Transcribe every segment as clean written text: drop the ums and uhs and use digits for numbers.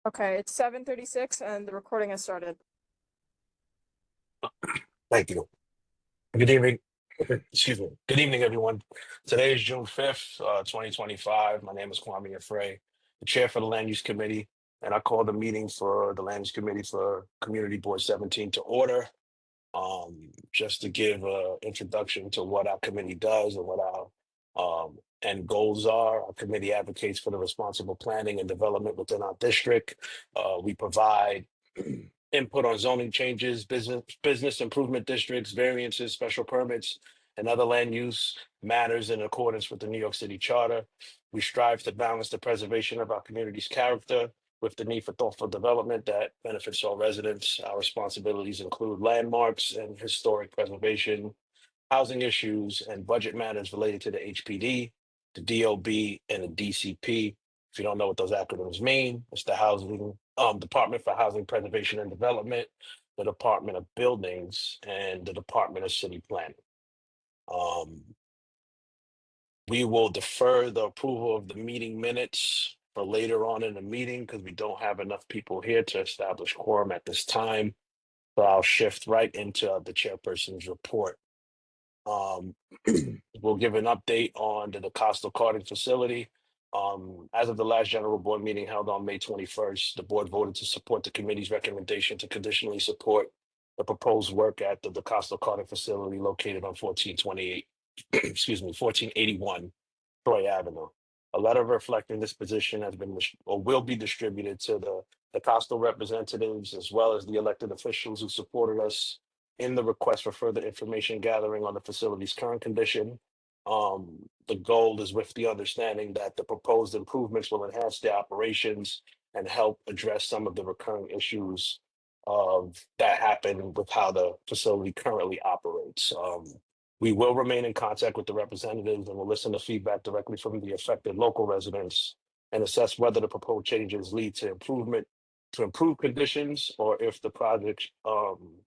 Okay, it's 7:36 and the recording has started. Thank you. Good evening. Excuse me. Good evening, everyone. Today is June 5th, 2025. My name is Kwame Afray, the chair for the Land Use Committee, and I call the meeting for the Land Use Committee for Community Board 17 to order. Just to give an introduction to what our committee does and what our end goals are. Our committee advocates for the responsible planning and development within our district. We provide input on zoning changes, business improvement districts, variances, special permits, and other land use matters in accordance with the New York City Charter. We strive to balance the preservation of our community's character with the need for thoughtful development that benefits all residents. Our responsibilities include landmarks and historic preservation, housing issues, and budget matters related to the HPD, the DOB, and the DCP. If you don't know what those acronyms mean, it's the Department for Housing Preservation and Development, the Department of Buildings, and the Department of City Planning. We will defer the approval of the meeting minutes for later on in the meeting because we don't have enough people here to establish quorum at this time. So I'll shift right into the chairperson's report. We'll give an update on the Coastal Carting Facility. As of the last general board meeting held on May 21st, the board voted to support the committee's recommendation to conditionally support the proposed work at the Coastal Carting Facility located on 1428, excuse me, 1481 Troy Avenue. A letter reflecting this position has been or will be distributed to the Coastal representatives as well as the elected officials who supported us in the request for further information gathering on the facility's current condition. The goal is with the understanding that the proposed improvements will enhance the operations and help address some of the recurring issues of that happen with how the facility currently operates. We will remain in contact with the representatives and will listen to feedback directly from the affected local residents and assess whether the proposed changes lead to improved conditions or if the project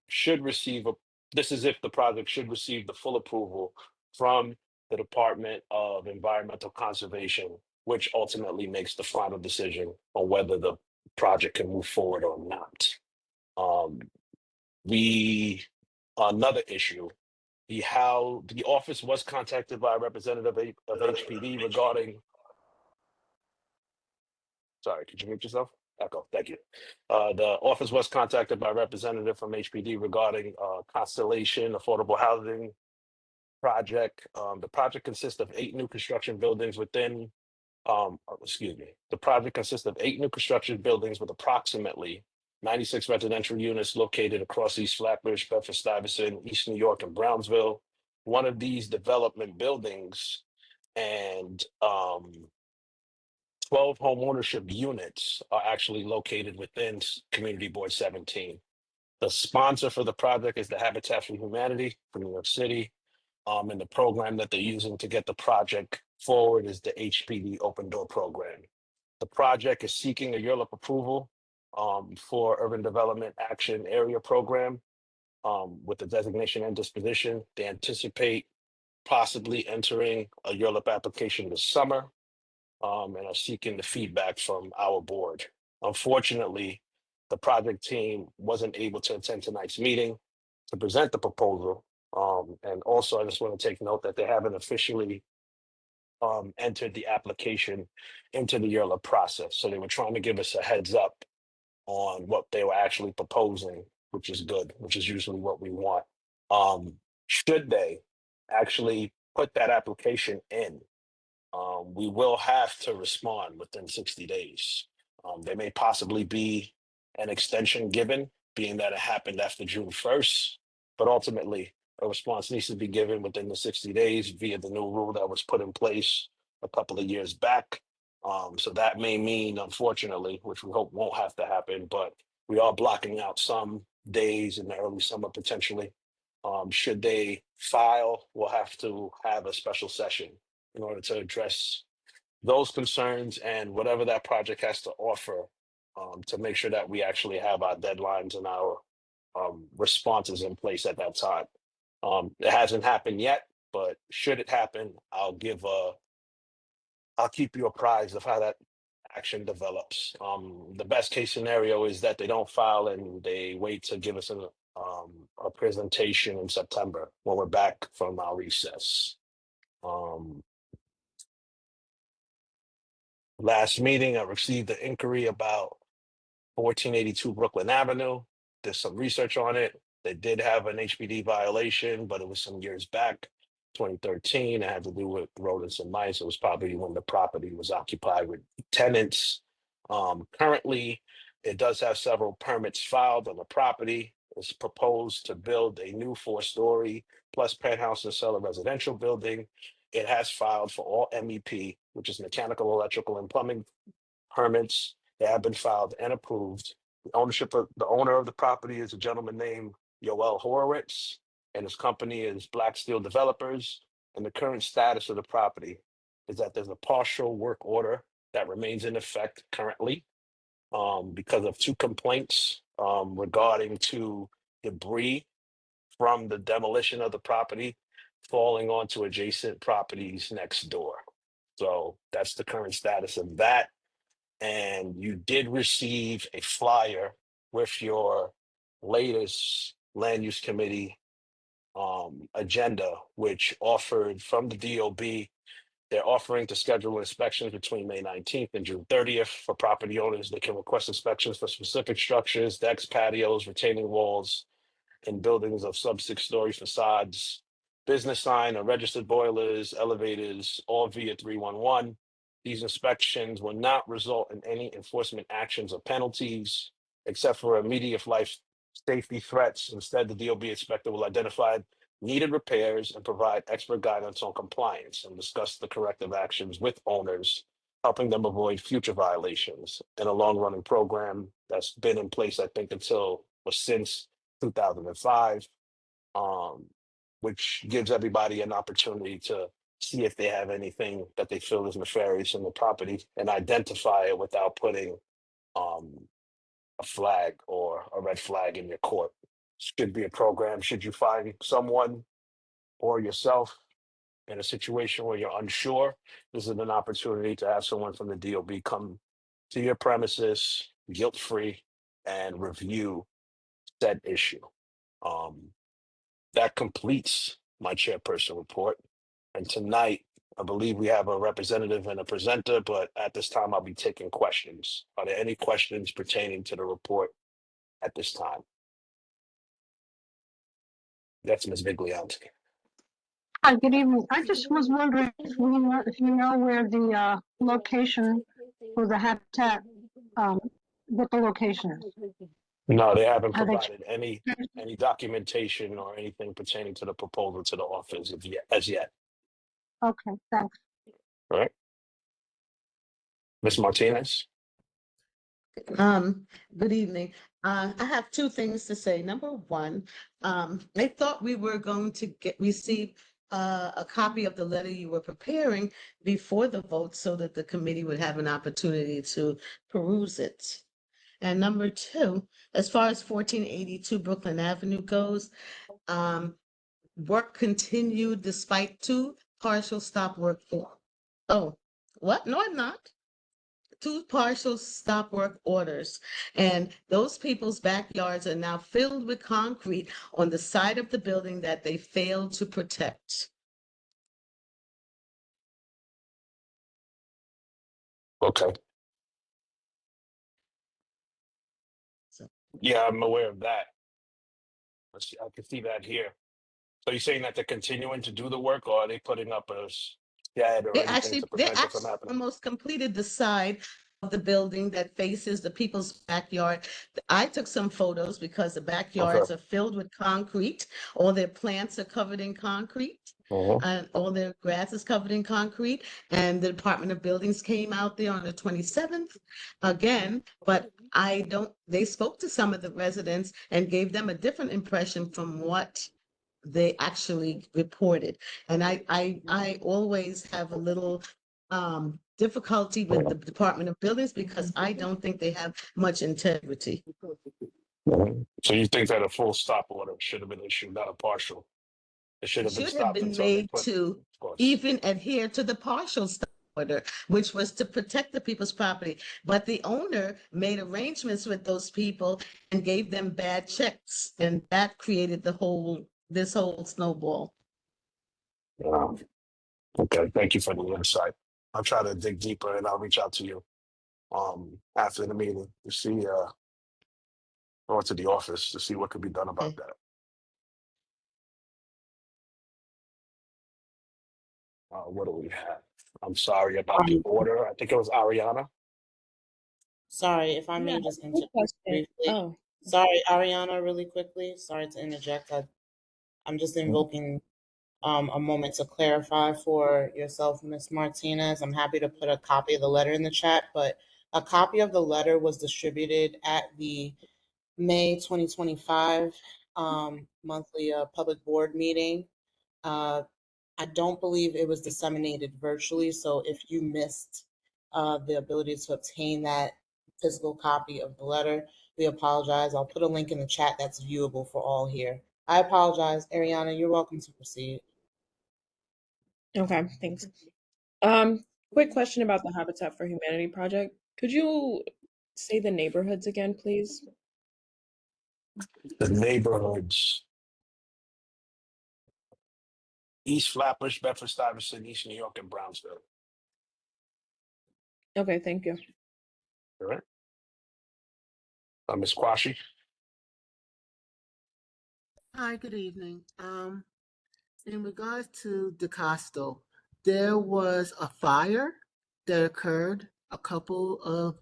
should receive this is if the project should receive the full approval from the Department of Environmental Conservation, which ultimately makes the final decision on whether the project can move forward or not. Another issue, the office was contacted by a representative of HPD regarding. Sorry, could you mute yourself? Echo, thank you. The office was contacted by a representative from HPD regarding Constellation Affordable Housing project. The project consists of 8 new construction buildings within, the project consists of 8 new construction buildings with approximately 96 residential units located across East Flatbush, Bedford-Stuyvesant, East New York, and Brownsville. One of these development buildings and 12 home ownership units are actually located within Community Board 17. The sponsor for the project is the Habitat for Humanity from New York City. And the program that they're using to get the project forward is the HPD Open Door Program. The project is seeking a URLIP approval for Urban Development Action Area Program with the designation and disposition. They anticipate possibly entering a URLIP application this summer and are seeking the feedback from our board. Unfortunately, the project team wasn't able to attend tonight's meeting to present the proposal. And also, I just want to take note that they haven't officially entered the application into the URLIP process. So they were trying to give us a heads up on what they were actually proposing, which is good, which is usually what we want. Should they actually put that application in, we will have to respond within 60 days. There may possibly be an extension given, being that it happened after June 1st, but ultimately a response needs to be given within the 60 days via the new rule that was put in place a couple of years back. So that may mean, unfortunately, which we hope won't have to happen, but we are blocking out some days in the early summer potentially. Should they file, we'll have to have a special session in order to address those concerns and whatever that project has to offer to make sure that we actually have our deadlines and our responses in place at that time. It hasn't happened yet, but should it happen, I'll keep you apprised of how that action develops. The best case scenario is that they don't file and they wait to give us a presentation in September when we're back from our recess. Last meeting, I received an inquiry about 1482 Brooklyn Avenue. There's some research on it. They did have an HPD violation, but it was some years back, 2013. It had to do with rodents and mice. It was probably when the property was occupied with tenants. Currently, it does have several permits filed on the property. It's proposed to build a new 4-story plus penthouse and cellar residential building. It has filed for all MEP, which is mechanical, electrical, and plumbing permits. They have been filed and approved. The owner of the property is a gentleman named Yoel Horowitz, and his company is Black Steel Developers. And the current status of the property is that there's a partial work order that remains in effect currently because of 2 complaints regarding to debris from the demolition of the property falling onto adjacent properties next door. So that's the current status of that. And you did receive a flyer with your latest land use committee agenda, which offered from the DOB. They're offering to schedule inspections between May 19th and June 30th for property owners. They can request inspections for specific structures, decks, patios, retaining walls, in buildings of sub-6-story facades, business sign or registered boilers, elevators, all via 311. These inspections will not result in any enforcement actions or penalties, except for immediate life safety threats. Instead, the DOB inspector will identify needed repairs and provide expert guidance on compliance and discuss the corrective actions with owners, helping them avoid future violations. In a long-running program that's been in place, I think, until or since 2005, which gives everybody an opportunity to see if they have anything that they feel is nefarious in the property and identify it without putting a flag or a red flag in your court. Should be a program. Should you find someone or yourself in a situation where you're unsure, this is an opportunity to have someone from the DOB come to your premises guilt-free and review said issue. That completes my chairperson report. And tonight, I believe we have a representative and a presenter, but at this time, I'll be taking questions. Are there any questions pertaining to the report at this time? That's Ms. Viglianti. Hi, good evening. I just was wondering if you know where the location for the habitat, what the location is. No, they haven't Have they provided any documentation or anything pertaining to the proposal to the office as yet. Okay, thanks. All right. Ms. Martinez? Good evening. I have 2 things to say. Number one, I thought we were going to receive a copy of the letter you were preparing before the vote so that the committee would have an opportunity to peruse it. And number 2, as far as 1482 Brooklyn Avenue goes, work continued despite 2 partial stop work. Oh, what? No, I'm not. 2 partial stop work orders, and those people's backyards are now filled with concrete on the side of the building that they failed to protect. Okay. So- Yeah, I'm aware of that. Let's see, I can see that here. So you're saying that they're continuing to do the work, or are they putting up a shed or anything to They prevent it from actually happening? almost completed the side of the building that faces the people's backyard. I took some photos because the backyards are filled with concrete. All their plants are covered in concrete. And all their grass is covered in concrete. And the Department of Buildings came out there on the 27th again, but they spoke to some of the residents and gave them a different impression from what they actually reported. And I always have a little difficulty with the Department of Buildings because I don't think they have much integrity. So you think that a full stop order should have been issued, not a partial? It should It have been should have stopped been until they made put, to of course. even adhere to the partial stop order, which was to protect the people's property. But the owner made arrangements with those people and gave them bad checks, and that created this whole snowball. Okay, thank you for the insight. I'll try to dig deeper and I'll reach out to you after the meeting to see or to the office to see what could be done about that. What do we have? I'm sorry about the order. I think it was Ariana. Sorry, if I may Yeah, just quick interject question. briefly. Oh, Sorry, Ariana, really quickly. Sorry to interject. I'm just invoking a moment to clarify for yourself, Ms. Martinez. I'm happy to put a copy of the letter in the chat, but a copy of the letter was distributed at the May 2025 monthly public board meeting. I don't believe it was disseminated virtually, so if you missed the ability to obtain that physical copy of the letter, we apologize. I'll put a link in the chat that's viewable for all here. I apologize. Ariana, you're welcome to proceed. okay, thanks. Quick question about the Habitat for Humanity project. Could you say the neighborhoods again, please? The neighborhoods: East Flatbush, Bedford Stuyvesant, East New York, and Brownsville. Okay, thank you. All right. Ms. Quashi. Hi, good evening. In regards to DeCosto, there was a fire that occurred a couple of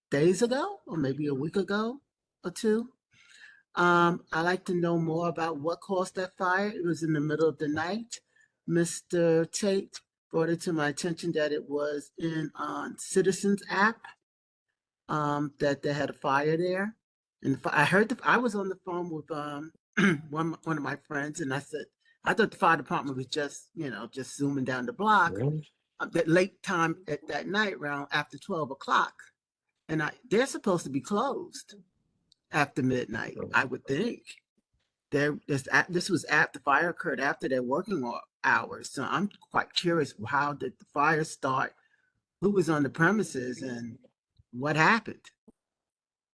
days ago, or maybe a week ago or two. I'd like to know more about what caused that fire. It was in the middle of the night. Mr. Tate brought it to my attention that it was in Citizens app, that they had a fire there. And I heard I was on the phone with one of my friends, and I said, I thought the fire department was just zooming down the block. That late time at that night, around after 12 o'clock, and they're supposed to be closed after midnight. I would think. This was the fire occurred after their working hours, so I'm quite curious. How did the fire start? Who was on the premises, and what happened?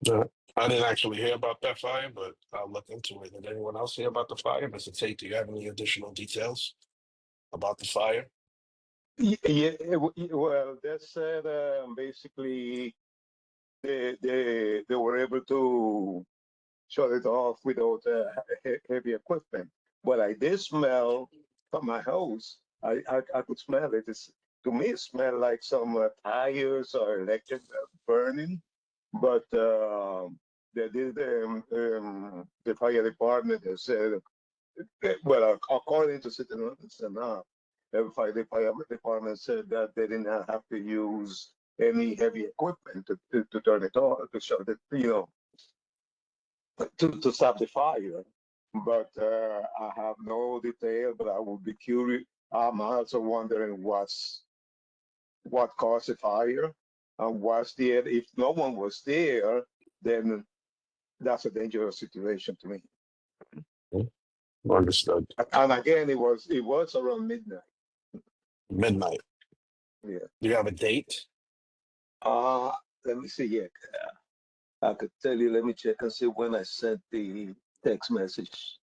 I didn't actually hear about that fire, but I'll look into it. Did anyone else hear about the fire? Mr. Tate, do you have any additional details about the fire? Yeah, well, that said, basically, they were able to shut it off without heavy equipment. But I did smell from my house. I could smell it. To me, it smelled like some tires or electric burning. But the fire department has said, well, according to citizens, the fire department said that they did not have to use any heavy equipment to turn it on, to shut it, to stop the fire. But I have no detail, but I would be curious. I'm also wondering what caused the fire and was there. If no one was there, then that's a dangerous situation to me. Understood. And again, it was around midnight. Midnight. Yeah. Do you have a date? Let me see. Yeah, I could tell you. Let me check and see when I sent the text message.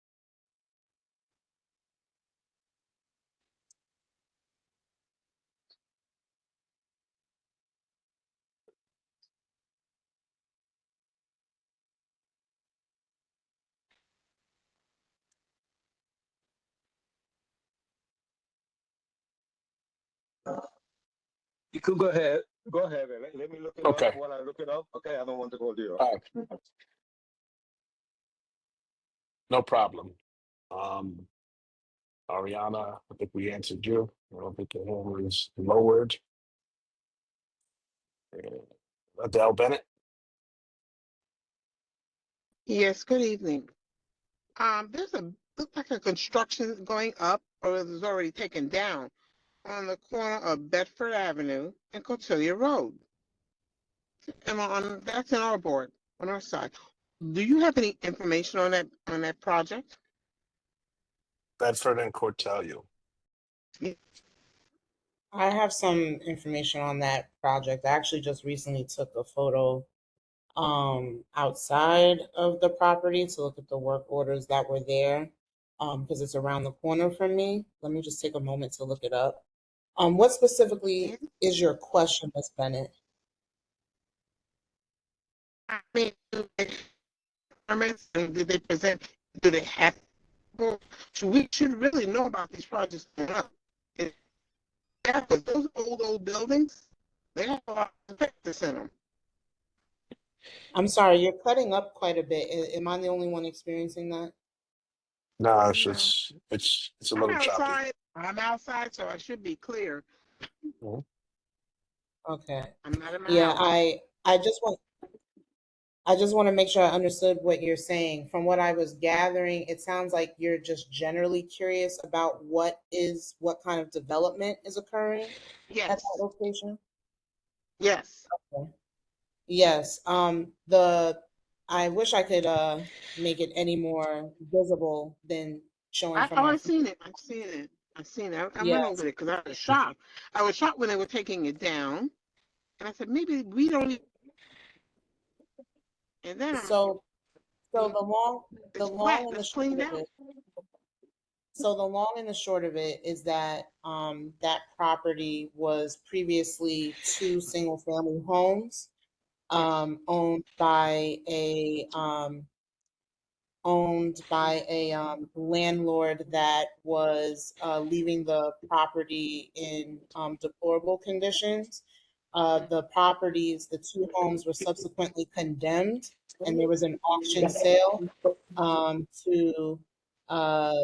You could go ahead. Go ahead. Let me look it Okay. up while I look it up. Okay, I don't want to hold you up. All right. No problem. Ariana, I think we answered you. I don't think the hand is lowered. Adele Bennett. Yes, good evening. There's looks like a construction going up, or it was already taken down, on the corner of Bedford Avenue and Cotillia Road. And that's in our board, on our side. Do you have any information on that project? Bedford and Cortellia. Yeah. I have some information on that project. I actually just recently took a photo outside of the property to look at the work orders that were there because it's around the corner from me. Let me just take a moment to look it up. What specifically is your question, Ms. Bennett? I mean, do they permits and do they present? Do they have? So we should really know about these projects coming up. Yeah, because those old buildings, they have a lot of asbestos in them. I'm sorry, you're cutting up quite a bit. Am I the only one experiencing that? No, No. it's a I'm little choppy. outside. I'm outside, so I should be clear. Mhm. Okay. I'm not in my Yeah, house. I just want to make sure I understood what you're saying. From what I was gathering, it sounds like you're just generally curious about what kind of development is occurring at that Yes. location. Yes. Okay. Yes. I wish I could make it any more visible than showing from my I've phone. seen it. I've seen it. I've seen it. I went Yes. over it because I was shocked. I was shocked when they were taking it down, and I said maybe we don't. And then So so the it's flat. long and the Let's short clean of out. it. So the long and the short of it is that that property was previously two single family homes Yes. owned by a landlord that was leaving the property in deplorable conditions. The two homes were subsequently condemned, and there was an auction sale to uh,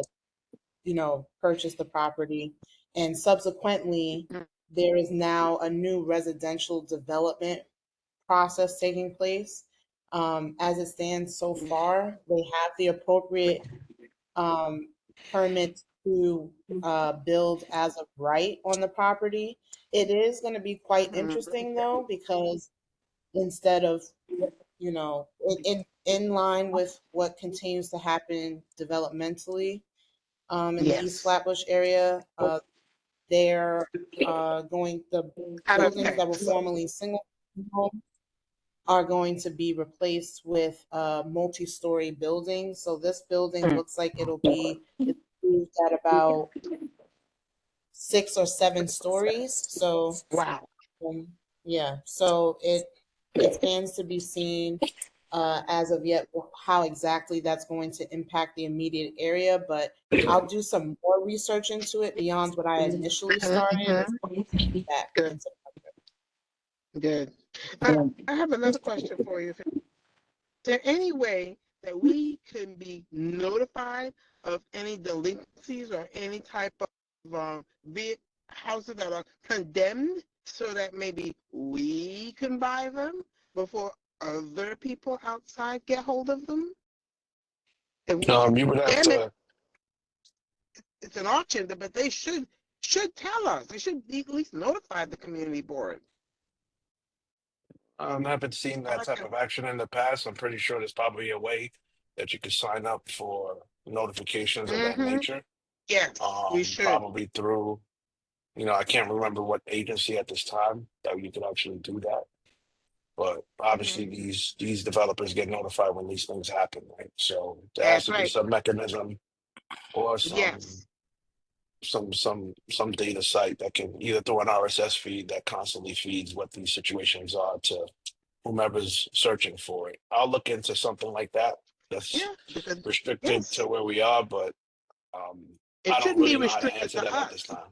purchase the property. And subsequently, there is now a new residential development process taking place. As it stands so far, they have the appropriate permits to build as of right on the property. It is going to be quite interesting though, because instead of, in line with what continues to happen developmentally in the East Yes. Flatbush area, they're the buildings that were Habitats. formerly single homes are going to be replaced with multi-story buildings. So this building looks like it's approved at about 6 or 7 stories. So Wow. um, yeah, so it stands to be seen as of yet how exactly that's going to impact the immediate area. But I'll do some more research into it beyond what I initially started back Good. into. Good. I have another question for you. Is there any way that we can be notified of any delinquencies or any type of houses that are condemned so that maybe we can buy them before other people outside get hold of them? And You would have damn it, to. it's an auction, but they should tell us. They should at least notify the community board. Haven't seen I that like type to, of action in the past. I'm pretty sure there's probably a way that you could sign up for notifications of that mm-hmm. nature. Yes, we should. Probably through, I can't remember what agency at this time that you could actually do that. But Mm-hmm. obviously these developers get notified when these things happen, right? So there has That's to be right. some mechanism or Yes. some data site that can either through an RSS feed that constantly feeds what these situations are to whomever's searching for it. I'll look into something like that. That's Yeah, because restricted yes, to where we are, but it I don't shouldn't be really know how to restricted answer to that at this us, time.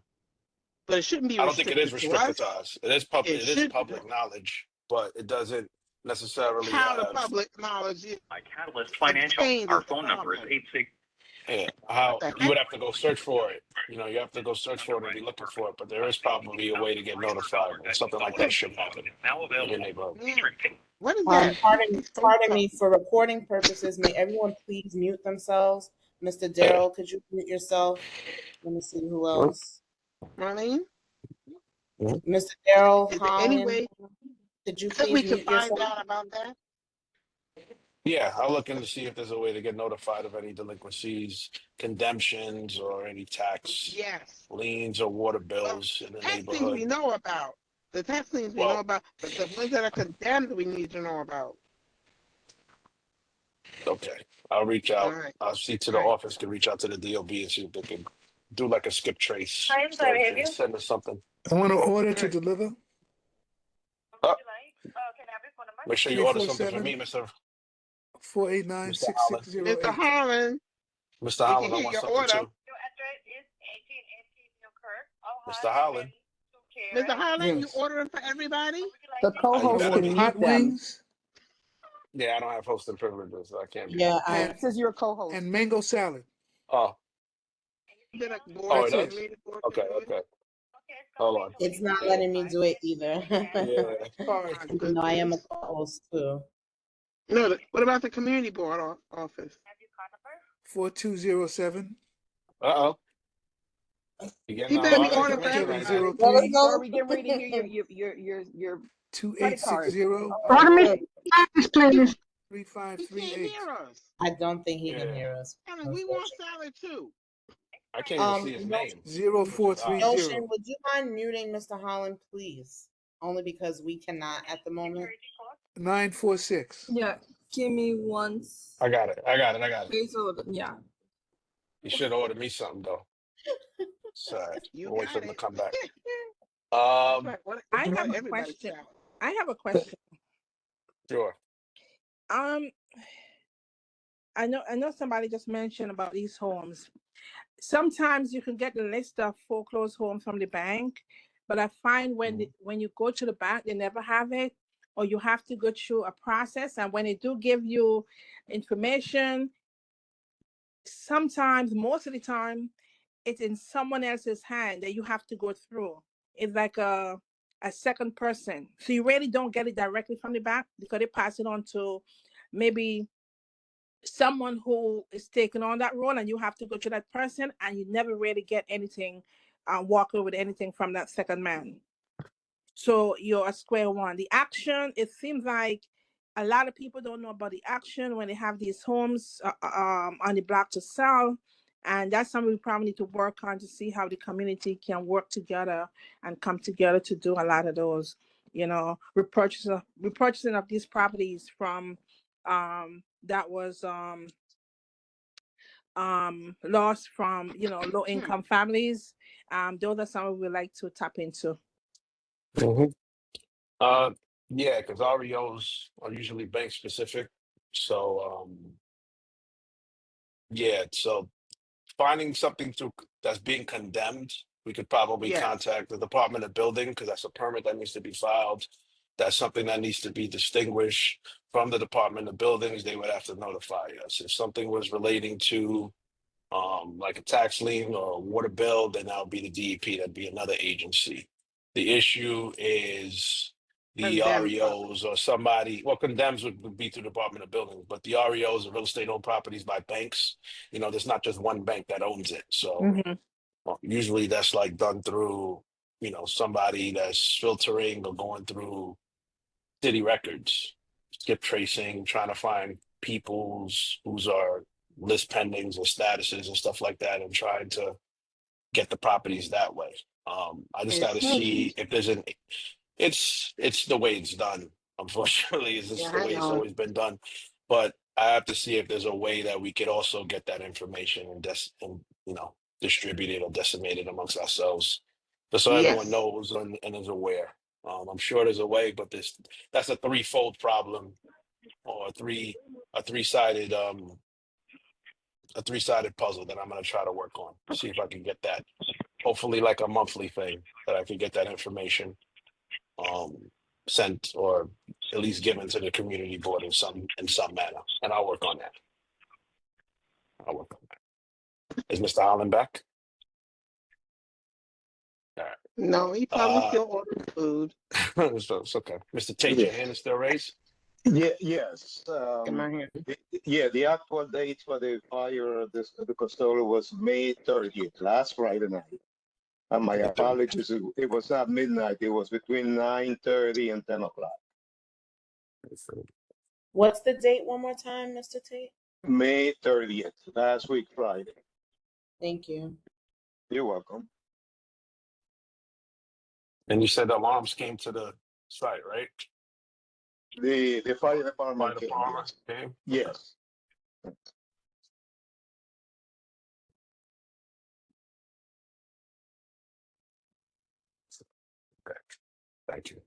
but it shouldn't be I don't think it is restricted to restricted to us. us. It It is should public knowledge, but it doesn't necessarily how the have public knowledge is By Catalyst Financial. obtained Our is the phone number is problem. 86. how What the you heck? would have to go search for it. You have to go search for it and be Underwriting looking department. for it, but there is probably a way to get notified, and something like that should happen It's now in your available. neighborhood. Yeah. Featuring What is that? Pardon me, for recording purposes, may everyone please mute themselves? Mr. Yeah. Darrell, could you mute yourself? Let me see who Mhm. else. Marlene, Mhm. Mr. Darrell is there any Holland, way could you that we please could mute find yourself? out about that? Yeah, I'll look in to see if there's a way to get notified of any delinquencies, condemnations, or any tax Yes. liens or water Well, bills in the tax things we neighborhood. know about. The tax things we know Well, about, but the ones that are condemned, we need to know about. okay, I'll reach All out. right. I'll see to the All right. office, can reach out to the DOB and see if they can do like a skip trace Hi, I'm so sorry, they have can you? send us something. I want to order to Right. deliver. Oh, Can I have your phone number? make sure you order something for me, Mr. 489 Mr. Holland. Mr. Holland, Mr. we can Holland, I hear want your something order. too. Your address is 1818 Newkirk, Mr. Ohio, Holland, Mr. Holland, you Yes. ordering for everybody? The you I co-host better want can be. mute hot them. wings Yeah, I don't have hosting privileges, so I can't be. Yeah, It says you're a co-host. and mango salad. Oh, Did a board, oh, it That's the it. does? community board can Okay, do it? okay. Hold on. it's not letting me do it either. Yeah. Sorry. You know, I am a co-host too. No, what about the community board office? 4207 Uh-oh. You getting He a better be lot of ordering for information right now. everybody. Let us 3003 know. Sir, we getting ready to hear your credit card. 2860 Order me Good. salads, please. He can't 3538. hear us. I don't think he can Yeah. hear us. Holland, we want salad too. I can't even see his No, name. Which is 0430. odd. Notion, would you mind muting Mr. Holland, please? Only because we cannot at the moment. 946. Yeah, give me one. I got it. Yeah. You should order me something though. Sad. You We'll wait for got him to it. come back. Right, what- I what have a everybody question. salad. I have a question. Sure. I know somebody just mentioned about these homes. Sometimes you can get the list of foreclosed homes from the bank, but I find when you go to the bank, they never have it, or you have to go through a process. And when they do give you information, sometimes, most of the time, it's in someone else's hand that you have to go through. It's like a second person. So you really don't get it directly from the bank because they pass it on to maybe someone who is taking on that role, and you have to go to that person, and you never really get anything, walk away with anything from that second man. So you're at square one. The action, it seems like a lot of people don't know about the action when they have these homes on the block to sell. And that's something we probably need to work on to see how the community can work together and come together to do a lot of those, repurchasing of these properties from that was lost from low income families. Those are some we like to tap into. Mm-hmm. Yeah, because REOs are usually bank specific. So yeah, so finding something that's being condemned, we could probably Yes. contact the Department of Building because that's a permit that needs to be filed. That's something that needs to be distinguished from the Department of Buildings. They would have to notify us. If something was relating to like a tax lien or a water bill, then that would be the DEP. That'd be another agency. The issue is the Condemned REOs or somebody, well, condemns would be through the Department of Buildings, but the REOs are real estate owned properties by banks. There's not just one bank that owns it. So usually that's like done through, somebody that's filtering or going through city records, skip tracing, trying to find people's whose are list pendings or statuses and stuff like that, and trying to get the properties that way. I just got to see if there's it's the way it's done. Unfortunately, is this Yeah, the I way it's know. always been done? But I have to see if there's a way that we could also get that information and distribute it or disseminate it amongst ourselves, just so everyone Yes. knows and is aware. I'm sure there's a way, but that's a threefold problem, or a three-sided puzzle that I'm going to try to work on. See if I can get that. Hopefully, like a monthly thing that I can get that information sent or at least given to the community board in some manner, and I'll work on that. Is Mr. Holland back? All right. No, he probably still ordering food. So it's okay. Mr. Tate, your hand is still raised? Yes. In my hand. The actual date for the fire of the Costello was May 30th, last Friday night. And my apologies, it was not midnight. It was between 9:30 and 10 o'clock. What's the date one more time, Mr. Tate? May 30th, last week, Friday. Thank you. You're welcome. And you said the alarms came to the site, right? The fire department Fire came, department came? yes. Okay, thank you.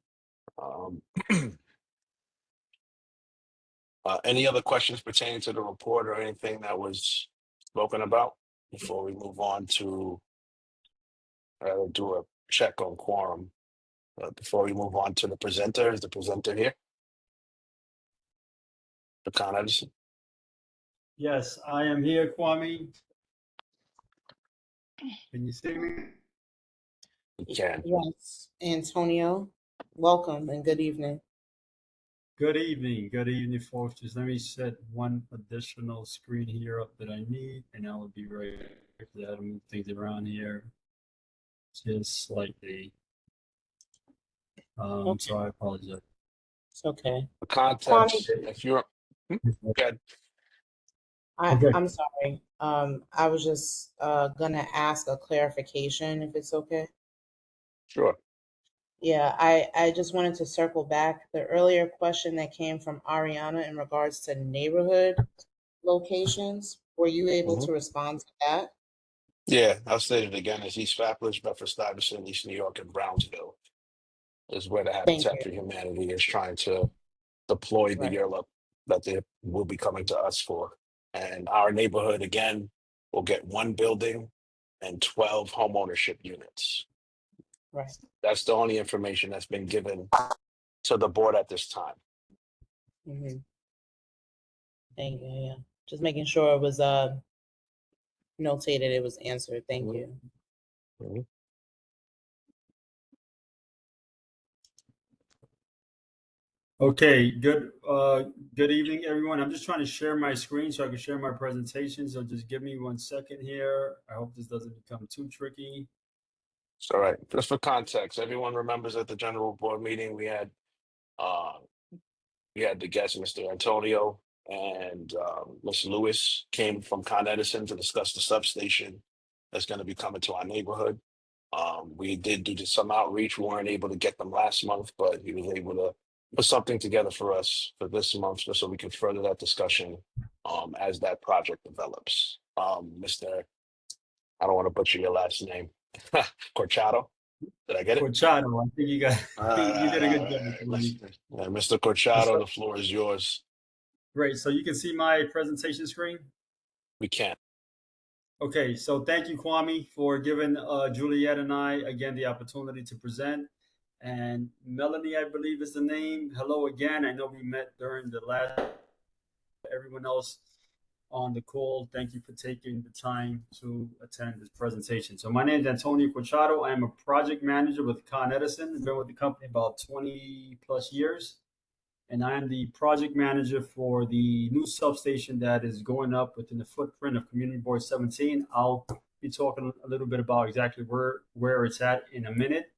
Any other questions pertaining to the report or anything that was spoken about before we move on to do a check on quorum? Before we move on to the presenter, is the presenter here? The Con Edison? Yes, I am here, Kwame. Can you see me? You can. Yes, Antonio, welcome and good evening. Good evening, folks. Just let me set one additional screen here up that I need, and I will be right back. I had to move things around here just slightly. Okay. So I apologize. It's okay. The context, Kwame, if you're good. Okay. I'm sorry. I was just gonna ask a clarification if it's okay. Sure. Yeah, I just wanted to circle back the earlier question that came from Ariana in regards to neighborhood locations. Were you able to respond to that? Yeah, I'll state it again as East Flatbush, Bedford-Stuyvesant, East New York, and Brownsville is where the Thank Habitat you. for Humanity is trying to deploy the Right. URL that they will be coming to us for. And our neighborhood, again, will get one building and 12 homeownership units. Right. That's the only information that's been given to the board at this time. Mm-hmm. Thank you. Yeah. Just making sure it was notated, it was answered. Thank you. Mhm. Okay, good evening, everyone. I'm just trying to share my screen so I can share my presentation. So just give me 1 second here. I hope this doesn't become too tricky. It's all right. Just for context, everyone remembers at the general board meeting we had the guest, Mr. Antonio, and Ms. Lewis came from Con Edison to discuss the substation that's going to be coming to our neighborhood. We did do some outreach. We weren't able to get them last month, but he was able to put something together for us for this month just so we can further that discussion as that project develops. Mr. I don't want to butcher your last name, Corchado. Did I get it? Corchado, I think you got you did a good job. Mr. Corchado, the floor is yours. Great. So you can see my presentation screen. We can. Okay. So thank you, Kwame, for giving Juliet and I again the opportunity to present. And Melanie, I believe is the name. Hello again. I know we met during the last. Everyone else on the call, thank you for taking the time to attend this presentation. So my name is Antonio Corchado. I am a project manager with Con Edison. I've been with the company about 20 plus years. And I am the project manager for the new substation that is going up within the footprint of Community Board 17. I'll be talking a little bit about exactly where it's at in a minute.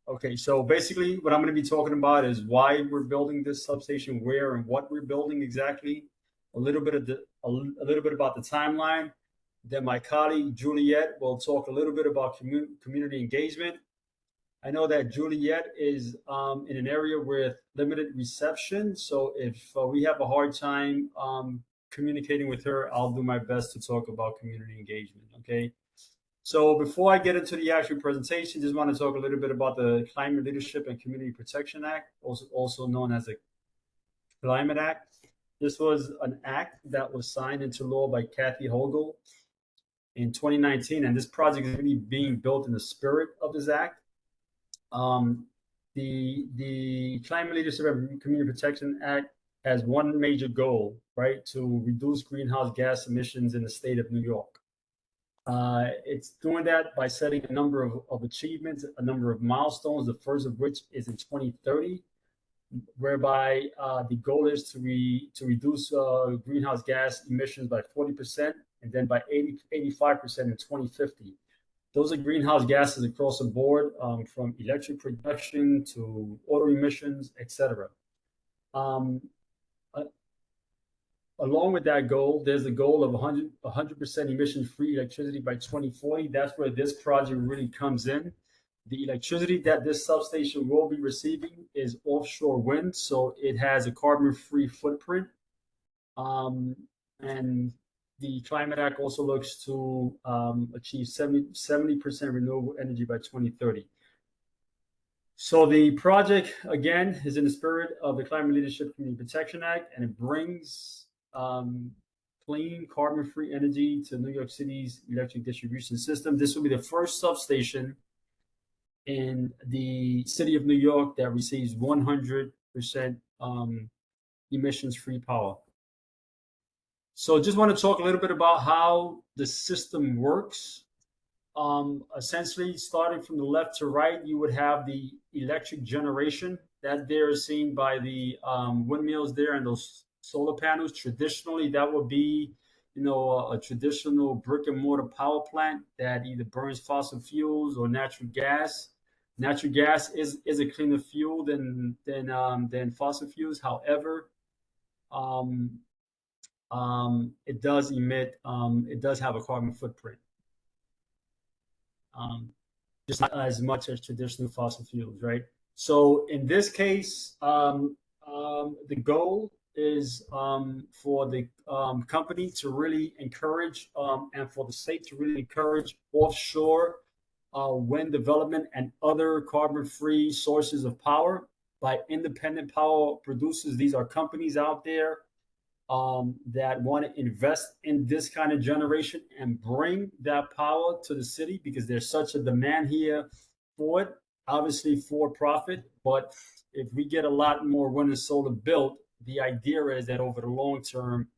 Okay, so basically what I'm going to be talking about is why we're building this substation, where and what we're building exactly, a little bit about the timeline. Then my colleague Juliet will talk a little bit about community engagement. I know that Juliet is in an area with limited reception, so if we have a hard time communicating with her, I'll do my best to talk about community engagement, okay? So before I get into the actual presentation, just want to talk a little bit about the Climate Leadership and Community Protection Act, also known as the Climate Act. This was an act that was signed into law by Kathy Hochul in 2019, and this project is really being built in the spirit of this act. The Climate Leadership and Community Protection Act has one major goal, right, to reduce greenhouse gas emissions in the state of New York. It's doing that by setting a number of achievements, a number of milestones, the first of which is in 2030, whereby the goal is to reduce greenhouse gas emissions by 40%, and then by 85% in 2050. Those are greenhouse gases across the board, from electric production to auto emissions, etc. Um, Along with that goal, there's a goal of 100% emission-free electricity by 2040. That's where this project really comes in. The electricity that this substation will be receiving is offshore wind, so it has a carbon-free footprint. And the Climate Act also looks to achieve 70% renewable energy by 2030. So the project, again, is in the spirit of the Climate Leadership Community Protection Act, and it brings clean, carbon-free energy to New York City's electric distribution system. This will be the first substation in the city of New York that receives 100% emissions-free power. So just want to talk a little bit about how the system works. Essentially, starting from the left to right, you would have the electric generation that there is seen by the windmills there and those solar panels. Traditionally, that would be, a traditional brick and mortar power plant that either burns fossil fuels or natural gas. Natural gas is a cleaner fuel than fossil fuels. However, it does emit, it does have a carbon footprint. Just not as much as traditional fossil fuels, right? So in this case, the goal is for the company to really encourage and for the state to really encourage offshore wind development and other carbon-free sources of power by independent power producers. These are companies out there that want to invest in this kind of generation and bring that power to the city because there's such a demand here for it, obviously for profit. But if we get a lot more wind and solar built, the idea is that over the long term,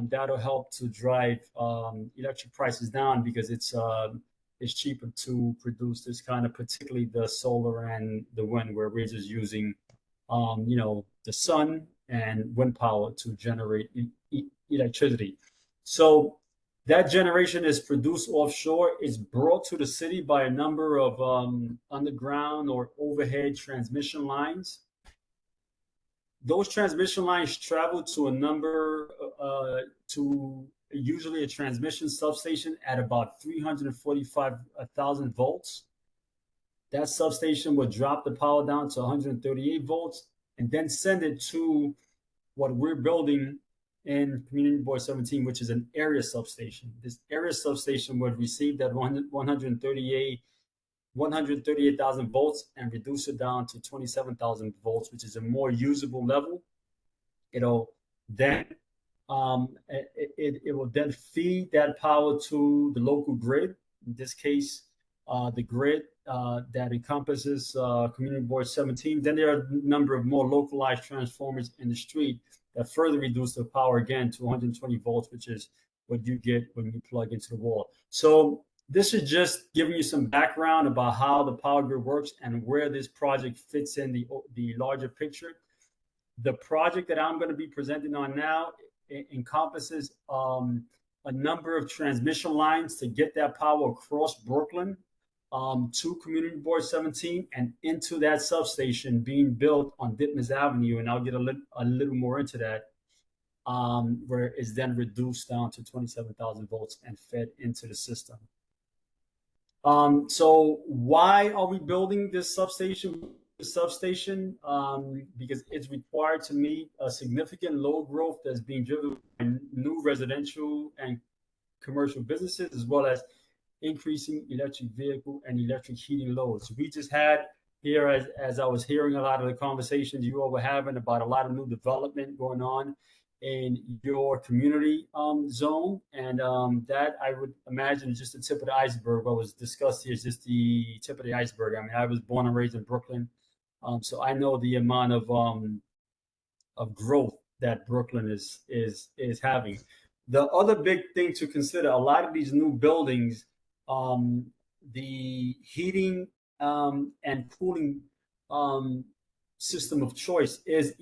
that'll help to drive electric prices down because it's cheaper to produce this kind of, particularly the solar and the wind, where we're just using, the sun and wind power to generate electricity. So that generation is produced offshore. It's brought to the city by a number of underground or overhead transmission lines. Those transmission lines travel to a number, to usually a transmission substation at about 345,000 volts. That substation will drop the power down to 138 volts and then send it to what we're building in Community Board 17, which is an area substation. This area substation would receive that 138,000 volts and reduce it down to 27,000 volts, which is a more usable level. It'll then it will then feed that power to the local grid. In this case, the grid that encompasses Community Board 17. Then there are a number of more localized transformers in the street that further reduce the power again to 120 volts, which is what you get when you plug into the wall. So this is just giving you some background about how the power grid works and where this project fits in the larger picture. The project that I'm going to be presenting on now encompasses a number of transmission lines to get that power across Brooklyn to Community Board 17 and into that substation being built on Ditmas Avenue. And I'll get a little more into that, where it's then reduced down to 27,000 volts and fed into the system. So why are we building this substation? Because it's required to meet a significant load growth that's being driven by new residential and commercial businesses, as well as increasing electric vehicle and electric heating loads. We just had here, as I was hearing a lot of the conversations you all were having about a lot of new development going on in your community zone, and that I would imagine is just the tip of the iceberg. What was discussed here is just the tip of the iceberg. I mean, I was born and raised in Brooklyn, so I know the amount of growth that Brooklyn is having. The other big thing to consider: a lot of these new buildings, the heating and cooling system of choice is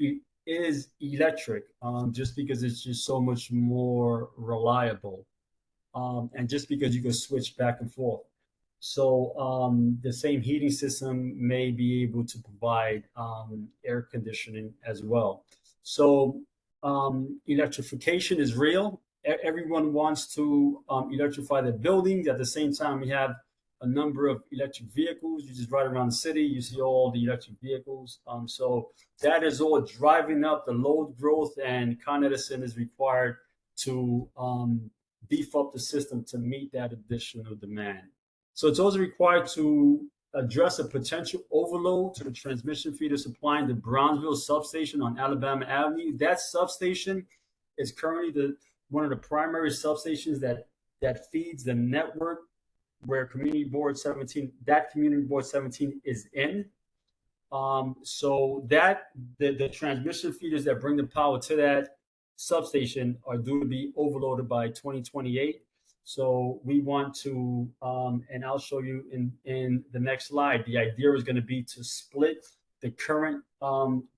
electric, just because it's just so much more reliable, and just because you can switch back and forth. So the same heating system may be able to provide air conditioning as well. So electrification is real. Everyone wants to electrify their buildings. At the same time, we have a number of electric vehicles. You just ride around the city, you see all the electric vehicles. So that is all driving up the load growth, and Con Edison is required to beef up the system to meet that additional demand. So it's also required to address a potential overload to the transmission feeder supplying the Brownsville substation on Alabama Avenue. That substation is currently one of the primary substations that feeds the network where Community Board 17 is in. So that the transmission feeders that bring the power to that substation are due to be overloaded by 2028. So we want to, and I'll show you in the next slide, the idea is going to be to split the current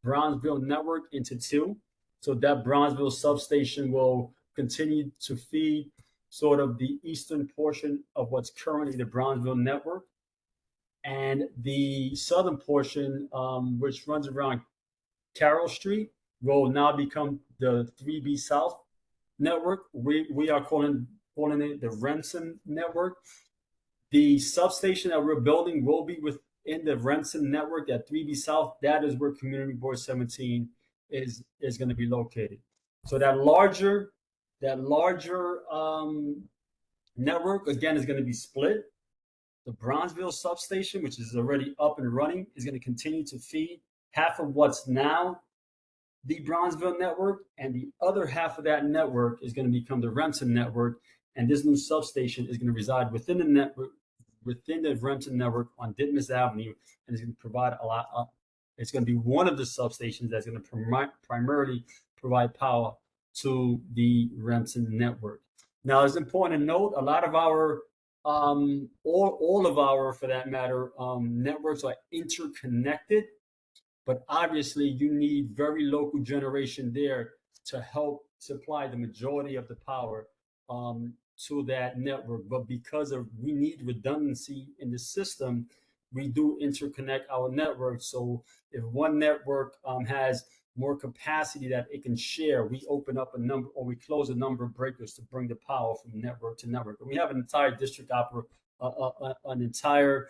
Brownsville network into two. So that Brownsville substation will continue to feed sort of the eastern portion of what's currently the Brownsville network. And the southern portion, which runs around Carroll Street, will now become the 3B South network. We are calling it the Renson network. The substation that we're building will be within the Renson network at 3B South. That is where Community Board 17 is going to be located. So that larger network, again, is going to be split. The Brownsville substation, which is already up and running, is going to continue to feed half of what's now the Brownsville network, and the other half of that network is going to become the Renton network. And this new substation is going to reside within the network, within the Renton network on Ditmas Avenue, and it's going to provide a lot. It's going to be one of the substations that's going to primarily provide power to the Renton network. Now, it's important to note a lot of our all of our, for that matter, networks are interconnected, but obviously you need very local generation there to help supply the majority of the power to that network. But because we need redundancy in the system, we do interconnect our network. So if one network has more capacity that it can share, we open up a number, or we close a number of breakers to bring the power from network to network. And we have an entire district an entire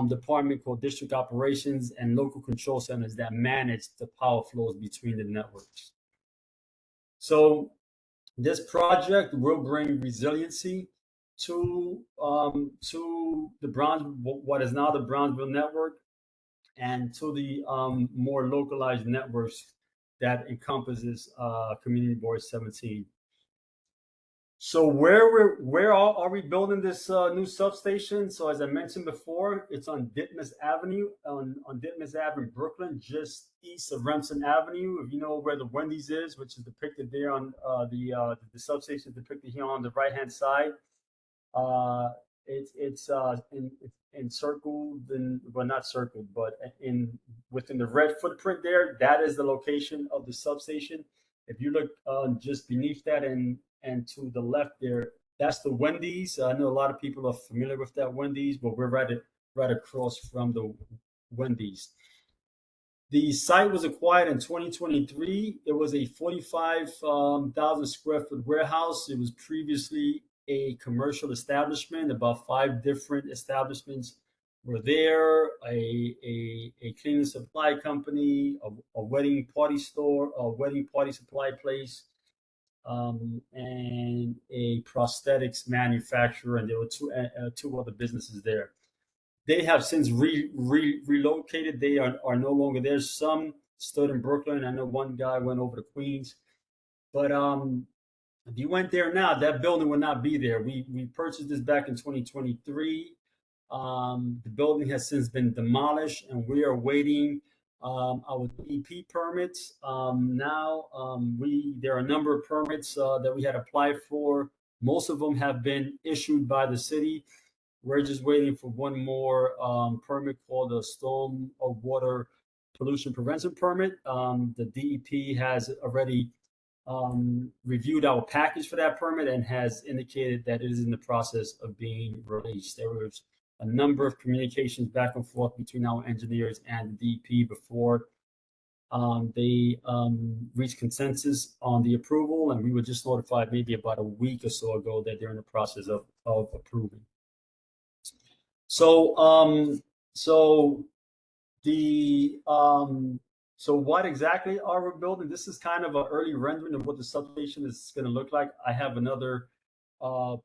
department called District Operations and Local Control Centers that manage the power flows between the networks. So this project will bring resiliency to the what is now the Brownsville network, and to the more localized networks that encompasses Community Board 17. So where are we building this new substation? So as I mentioned before, it's on Ditmas Avenue, on Ditmas Avenue, Brooklyn, just east of Remsen Avenue. If you know where the Wendy's is, which is depicted there on the substation depicted here on the right-hand side. It's encircled, well, not circled, but within the red footprint there. That is the location of the substation. If you look just beneath that and to the left there, that's the Wendy's. I know a lot of people are familiar with that Wendy's, but we're right across from the Wendy's. The site was acquired in 2023. It was a 45,000 square foot warehouse. It was previously a commercial establishment. About 5 different establishments were there. A cleaning supply company, a wedding party store, a wedding party supply place, and a prosthetics manufacturer, and there were two other businesses there. They have since relocated. They are no longer there. Some stood in Brooklyn. I know one guy went over to Queens. But if you went there now, that building would not be there. We purchased this back in 2023. The building has since been demolished, and we are waiting our DEP permits. Now there are a number of permits that we had applied for. Most of them have been issued by the city. We're just waiting for one more permit called the Storm of Water Pollution Prevention Permit. The DEP has already reviewed our package for that permit and has indicated that it is in the process of being released. There was a number of communications back and forth between our engineers and the DP before they reached consensus on the approval, and we were just notified maybe about a week or so ago that they're in the process of approving. So so what exactly are we building? This is kind of an early rendering of what the substation is going to look like. I have another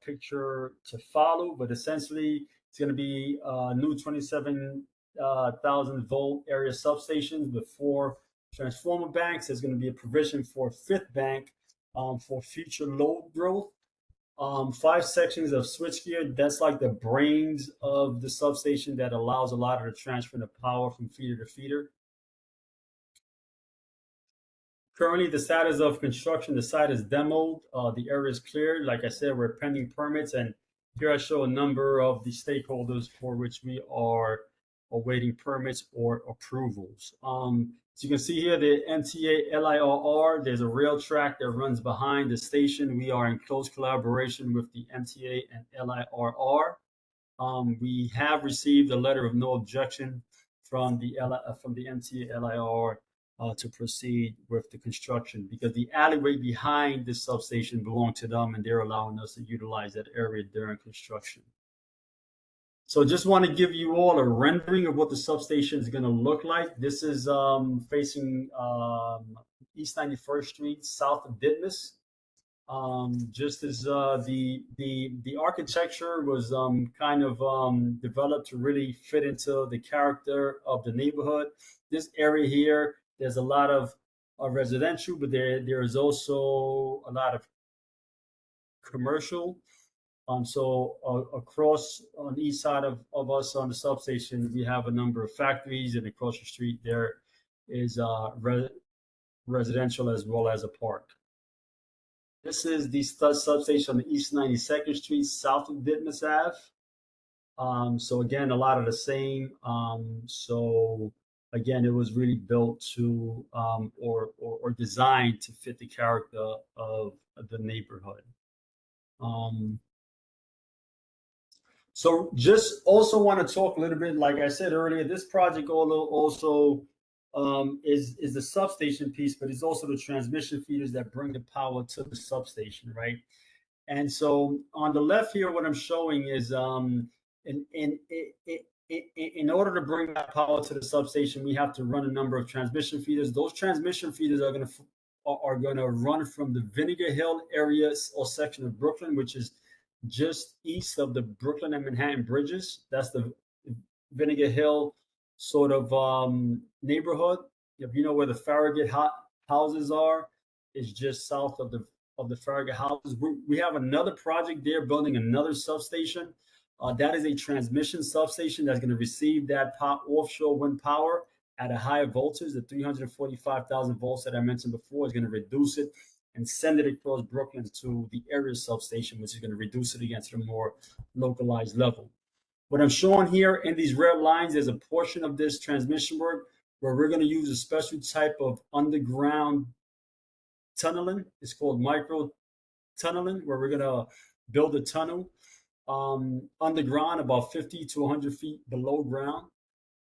picture to follow, but essentially it's going to be new 27,000 volt area substations with 4 transformer banks. There's going to be a provision for a 5th bank for future load growth. 5 sections of switchgear. That's like the brains of the substation that allows a lot of the transfer of power from feeder to feeder. Currently, the status of construction, the site is demoed. The area is cleared. Like I said, we're pending permits, and here I show a number of the stakeholders for which we are awaiting permits or approvals. As you can see here, the MTA LIRR, there's a rail track that runs behind the station. We are in close collaboration with the MTA and LIRR. We have received a letter of no objection from the MTA LIRR to proceed with the construction, because the alleyway behind the substation belonged to them, and they're allowing us to utilize that area during construction. So just want to give you all a rendering of what the substation is going to look like. This is facing East 91st Street, south of Ditmas. Just as the architecture was kind of developed to really fit into the character of the neighborhood. This area here, there's a lot of residential, but there is also a lot of commercial. So across on the east side of us on the substation, we have a number of factories, and across the street there is residential as well as a park. This is the substation on the East 92nd Street, south of Ditmas Ave. So again, a lot of the same. So again, it was really built to or designed to fit the character of the neighborhood. So just also want to talk a little bit, like I said earlier, this project also is the substation piece, but it's also the transmission feeders that bring the power to the substation, right? And so on the left here, what I'm showing is in order to bring that power to the substation, we have to run a number of transmission feeders. Those transmission feeders are going to run from the Vinegar Hill area or section of Brooklyn, which is just east of the Brooklyn and Manhattan bridges. That's the Vinegar Hill sort of neighborhood. If you know where the Farragut houses are, it's just south of the Farragut houses. We have another project there, building another substation. That is a transmission substation that's going to receive that offshore wind power at a higher voltage. The 345,000 volts that I mentioned before is going to reduce it and send it across Brooklyn to the area substation, which is going to reduce it again to a more localized level. What I'm showing here in these red lines is a portion of this transmission work where we're going to use a special type of underground tunneling. It's called micro tunneling, where we're going to build a tunnel underground about 50 to 100 feet below ground.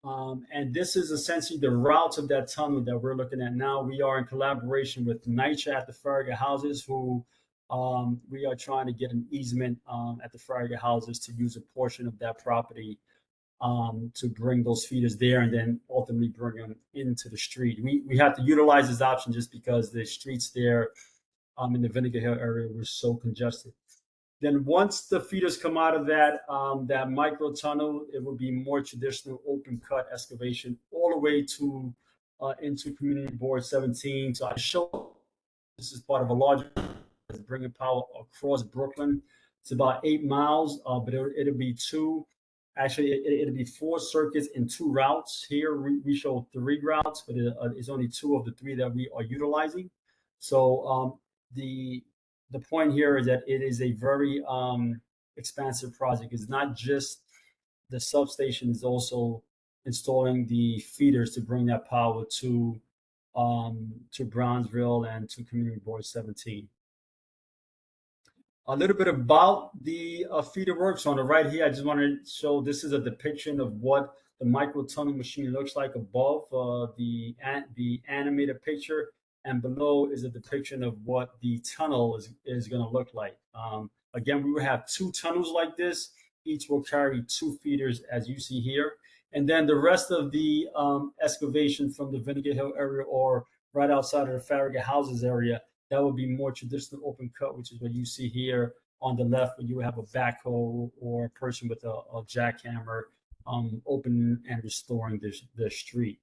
And this is essentially the routes of that tunnel that we're looking at now. We are in collaboration with NYCHA at the Farragut houses, who we are trying to get an easement at the Farragut houses to use a portion of that property to bring those feeders there and then ultimately bring them into the street. We have to utilize this option just because the streets there in the Vinegar Hill area were so congested. Then once the feeders come out of that micro tunnel, it will be more traditional open cut excavation all the way to into Community Board 17. So I show this is part of a larger bringing power across Brooklyn. It's about 8 miles, but it'll be it'll be 4 circuits in 2 routes. Here we show 3 routes, but it's only 2 of the 3 that we are utilizing. So the point here is that it is a very expansive project. It's not just the substation, it's also installing the feeders to bring that power to Brownsville and to Community Board 17. A little bit about the feeder works on the right here. I just want to show this is a depiction of what the micro tunnel machine looks like above the animated picture, and below is a depiction of what the tunnel is going to look like. Again, we will have 2 tunnels like this. Each will carry 2 feeders, as you see here. And then the rest of the excavation from the Vinegar Hill area or right outside of the Farragut houses area, that would be more traditional open cut, which is what you see here on the left, where you have a backhoe or a person with a jackhammer opening and restoring the street.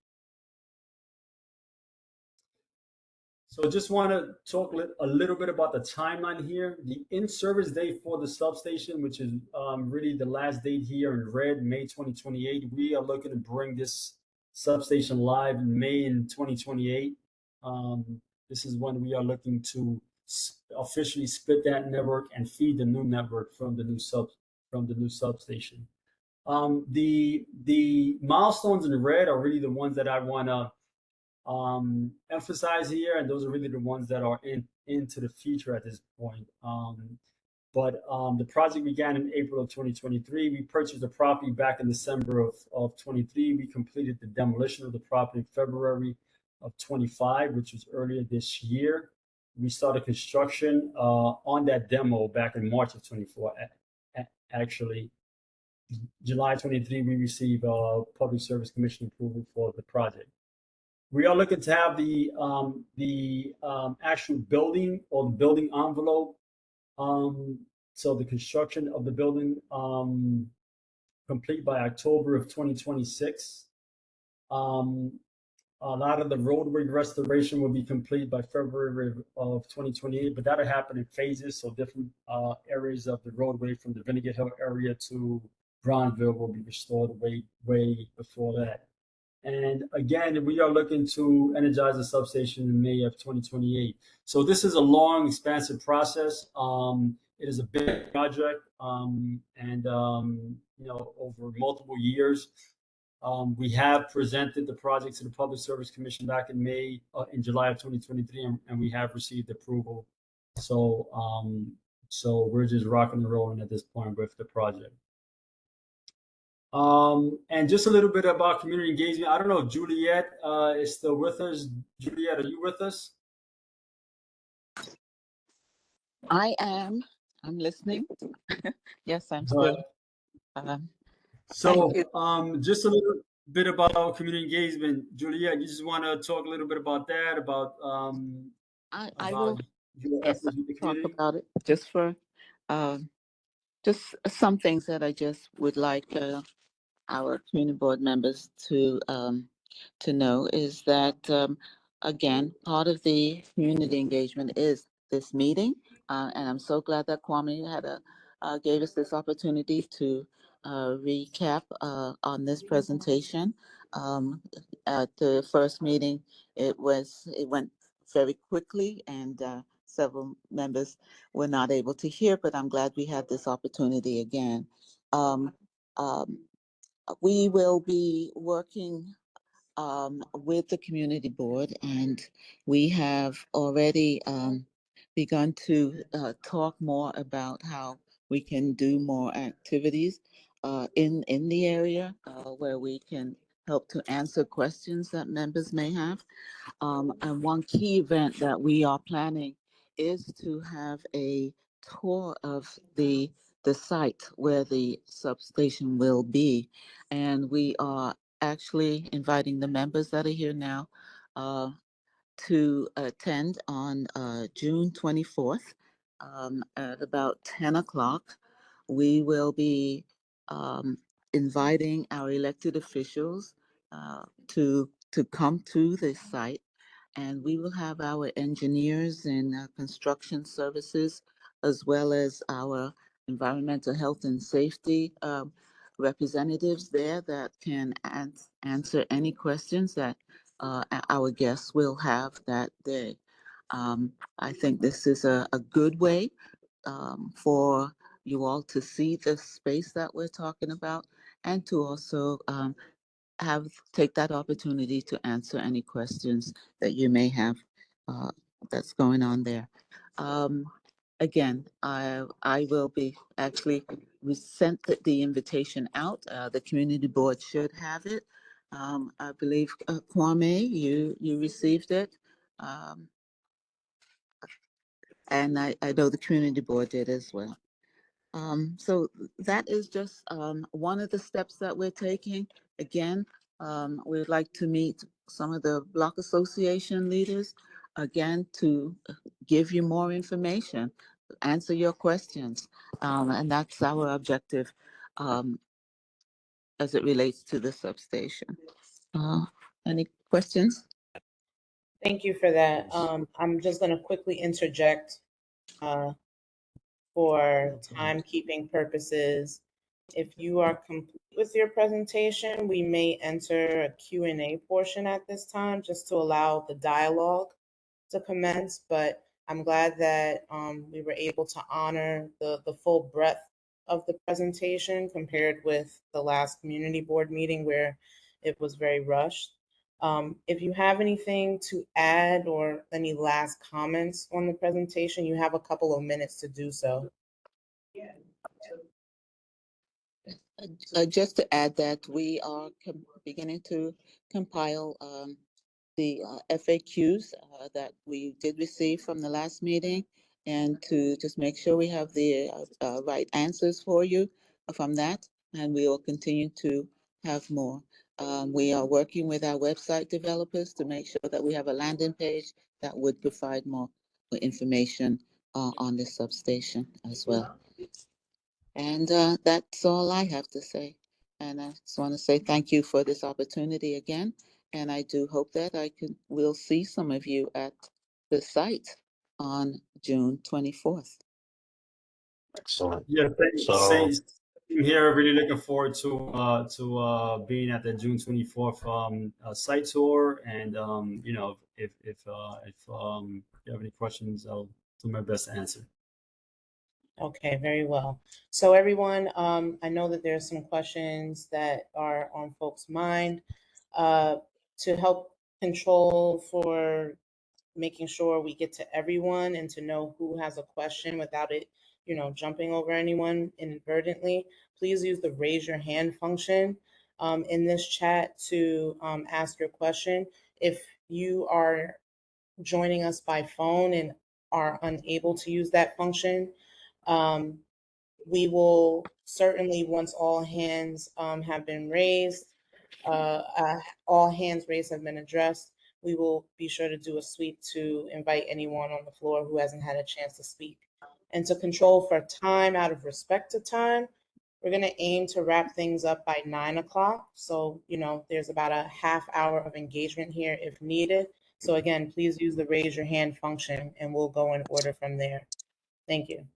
So just want to talk a little bit about the timeline here. The in-service date for the substation, which is really the last date here in red, May 2028. We are looking to bring this substation live in May in 2028. This is when we are looking to officially split that network and feed the new network from the new substation. The milestones in red are really the ones that I want to emphasize here, and those are really the ones that are into the future at this point. But the project began in April of 2023. We purchased the property back in December of 23. We completed the demolition of the property in February of 25, which was earlier this year. We started construction on that demo back in March of 24. Actually, July 23, we received Public Service Commission approval for the project. We are looking to have the actual building or the building envelope. So the construction of the building complete by October of 2026. A lot of the roadway restoration will be complete by February of 2028, but that'll happen in phases. So different areas of the roadway from the Vinegar Hill area to Bronzeville will be restored way before that. And again, we are looking to energize the substation in May of 2028. So this is a long, expansive process. It is a big project, and over multiple years. We have presented the project to the Public Service Commission back in July of 2023, and we have received approval. So, so we're just rocking and rolling at this point with the project. And just a little bit about community engagement. I don't know if Juliet is still with us. Juliet, are you with us? I am. I'm listening. Yes, I'm still. So just a little bit about community engagement. Juliet, you just want to talk a little bit about that, about I will your efforts with the community? talk about it just for just some things that I just would like our community board members to know is that again, part of the community engagement is this meeting, and I'm so glad that Kwame had gave us this opportunity to recap on this presentation. At the first meeting, it went very quickly, and several members were not able to hear, but I'm glad we had this opportunity again. We will be working with the community board, and we have already begun to talk more about how we can do more activities in the area where we can help to answer questions that members may have. And one key event that we are planning is to have a tour of the site where the substation will be. And we are actually inviting the members that are here now to attend on June 24th at about 10 o'clock. We will be inviting our elected officials to come to this site, and we will have our engineers and construction services, as well as our environmental health and safety representatives there that can answer any questions that our guests will have that day. I think this is a good way for you all to see the space that we're talking about, and to also take that opportunity to answer any questions that you may have that's going on there. again, I will be actually, we sent the invitation out. The community board should have it. I believe, Kwame, you received it. And I know the community board did as well. So that is just one of the steps that we're taking. Again, we'd like to meet some of the block association leaders, again, to give you more information, answer your questions. And that's our objective as it relates to the substation. Any questions? Thank you for that. I'm just going to quickly interject for timekeeping purposes. If you are complete with your presentation, we may enter a Q&A portion at this time just to allow the dialogue to commence. But I'm glad that we were able to honor the full breadth of the presentation compared with the last community board meeting where it was very rushed. If you have anything to add or any last comments on the presentation, you have a couple of minutes to do so. Just to add that we are beginning to compile the FAQs that we did receive from the last meeting, and to just make sure we have the right answers for you from that, and we will continue to have more. We are working with our website developers to make sure that we have a landing page that would provide more information on the substation as well. And that's all I have to say. And I just want to say thank you for this opportunity again. And I do hope that we'll see some of you at the site on June 24th. Excellent. Yeah, So same here. Really looking forward to being at the June 24th site tour. And you know, if you have any questions, I'll do my best to answer. Okay, very well. So everyone, I know that there's some questions that are on folks' mind. To help control for making sure we get to everyone and to know who has a question without it, jumping over anyone inadvertently, please use the raise your hand function in this chat to ask your question. If you are joining us by phone and are unable to use that function, we will certainly, once all hands have been raised, all hands raised have been addressed, we will be sure to do a sweep to invite anyone on the floor who hasn't had a chance to speak. And to control for time, out of respect to time, we're going to aim to wrap things up by 9 o'clock. So, there's about a half hour of engagement here if needed. So again, please use the raise your hand function and we'll go in order from there. Thank you.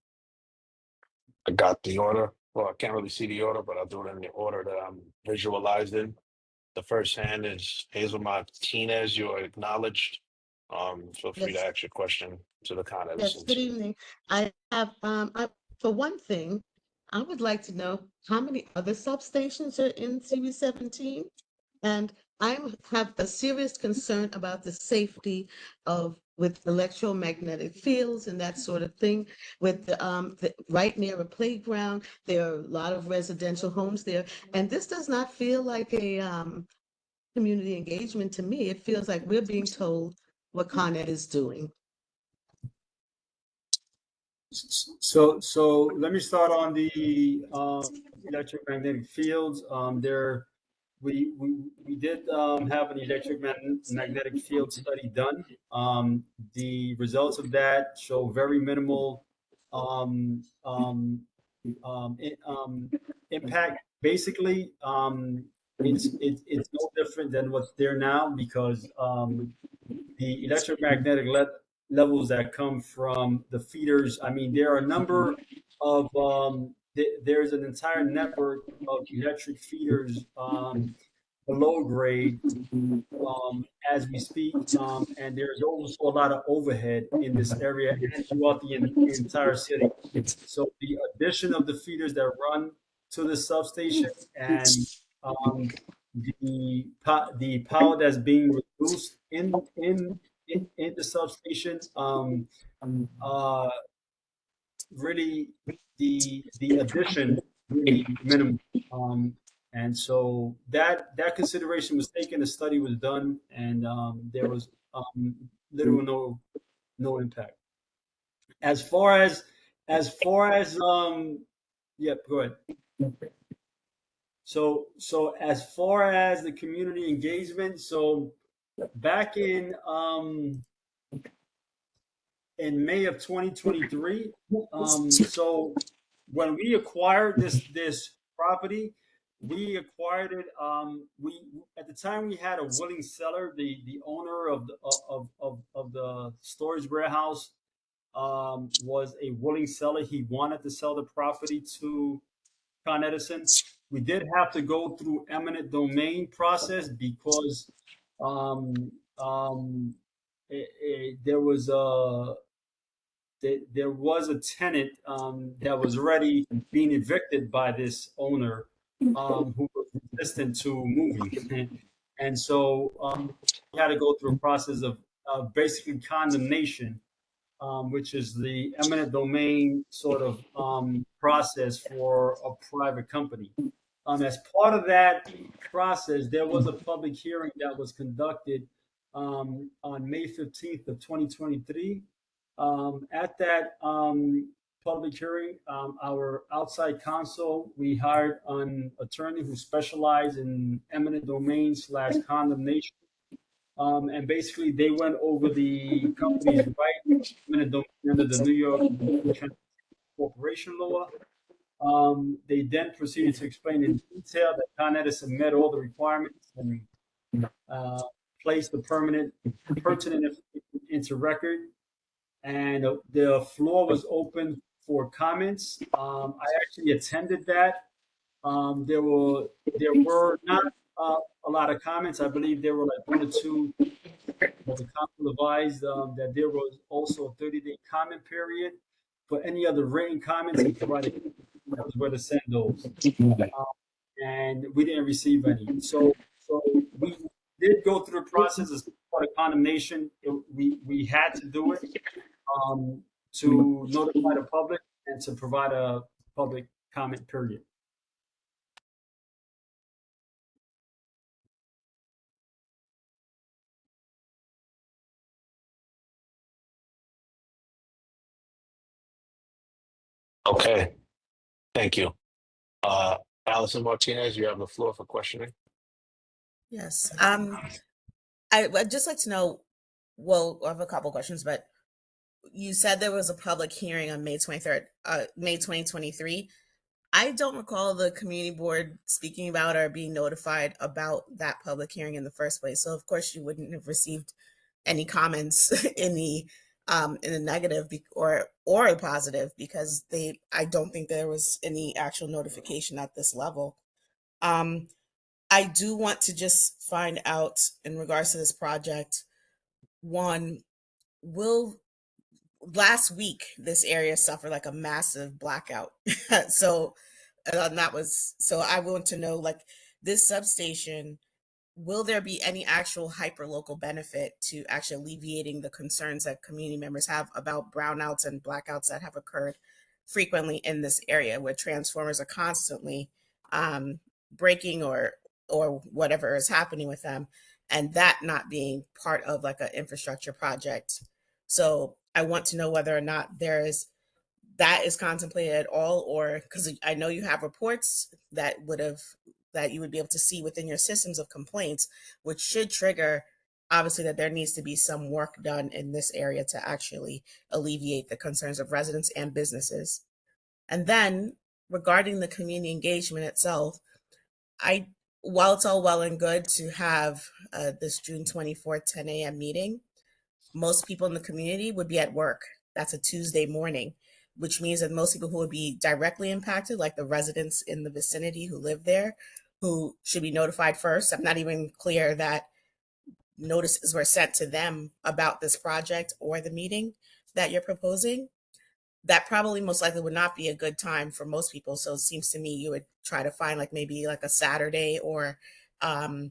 I got the order. Well, I can't really see the order, but I'll do it in the order that I'm visualized in. The first hand is Hazel Martinez. You're acknowledged. Feel free to Yes. ask your question to the Con Yes, Edison good team. evening. I have, for one thing, I would like to know how many other substations are in Series 17? And I have a serious concern about the safety with electromagnetic fields and that sort of thing. With right near a playground, there are a lot of residential homes there, and this does not feel like a community engagement to me. It feels like we're being told what Con Ed is doing. So let me start on the electromagnetic fields. We did have an electromagnetic field study done. The results of that show very minimal impact. Basically, it's no different than what's there now because the electromagnetic levels that come from the feeders. I mean, there are a number of there's an entire network of electric feeders below grade as we speak, and there's also a lot of overhead in this area and throughout the entire city. So the addition of the feeders that run to the substation and the power that's being reduced in the substation really the addition really minimal. And so that consideration was taken. The study was done, and there was little or no impact. As far as yep, go ahead. So as far as the community engagement, so back in May of 2023, so when we acquired this property, we acquired it. We at the time we had a willing seller. The owner of the storage warehouse was a willing seller. He wanted to sell the property to Con Edison. We did have to go through eminent domain process because um, um, there was a tenant that was already being evicted by this owner who was resistant to moving, and so we had to go through a process of basically condemnation, which is the eminent domain sort of process for a private company. As part of that process, there was a public hearing that was conducted on May 15th of 2023. At that public hearing, our outside counsel, we hired an attorney who specialized in eminent domain / condemnation. And basically, they went over the company's right eminent domain under the New York Corporation Law. They then proceeded to explain in detail that Con Edison met all the requirements and placed the pertinent information into record. And the floor was open for comments. I actually attended that. There were not a lot of comments. I believe there were like one or two. But the council advised that there was also a 30-day comment period for any other written comments and provided that was where to send those. And we didn't receive any. So we did go through the process as part of condemnation. We had to do it to notify the public and to provide a public comment period. Okay, thank you. Allison Martinez, you have the floor for questioning. Yes. I'd just like to know, well, I have a couple questions, but you said there was a public hearing on May 23rd, May 2023. I don't recall the community board speaking about or being notified about that public hearing in the first place. So of course you wouldn't have received any comments in the negative or a positive, because I don't think there was any actual notification at this level. I do want to just find out in regards to this project, one, last week this area suffered like a massive blackout. So I want to know, like, this substation, will there be any actual hyper local benefit to actually alleviating the concerns that community members have about brownouts and blackouts that have occurred frequently in this area, where transformers are constantly breaking or whatever is happening with them, and that not being part of like an infrastructure project? So I want to know whether or not that is contemplated at all, or because I know you have reports that you would be able to see within your systems of complaints, which should trigger obviously that there needs to be some work done in this area to actually alleviate the concerns of residents and businesses. And then regarding the community engagement itself, while it's all well and good to have this June 24th 10 a.m. meeting, most people in the community would be at work. That's a Tuesday morning, which means that most people who would be directly impacted, like the residents in the vicinity who live there, who should be notified first. I'm not even clear that notices were sent to them about this project or the meeting that you're proposing. That probably most likely would not be a good time for most people. So it seems to me you would try to find like maybe like a Saturday or an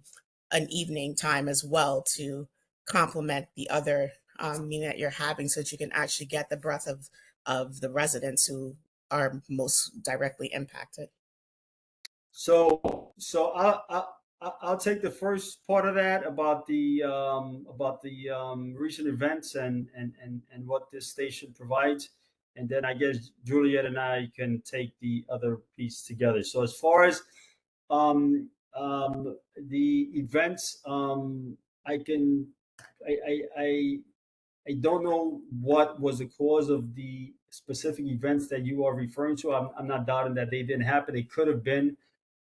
evening time as well to complement the other meeting that you're having, so that you can actually get the breadth of of the residents who are most directly impacted. So I'll take the first part of that about the recent events and what this station provides, and then I guess Juliet and I can take the other piece together. So as far as the events, I can I don't know what was the cause of the specific events that you are referring to. I'm not doubting that they didn't happen. It could have been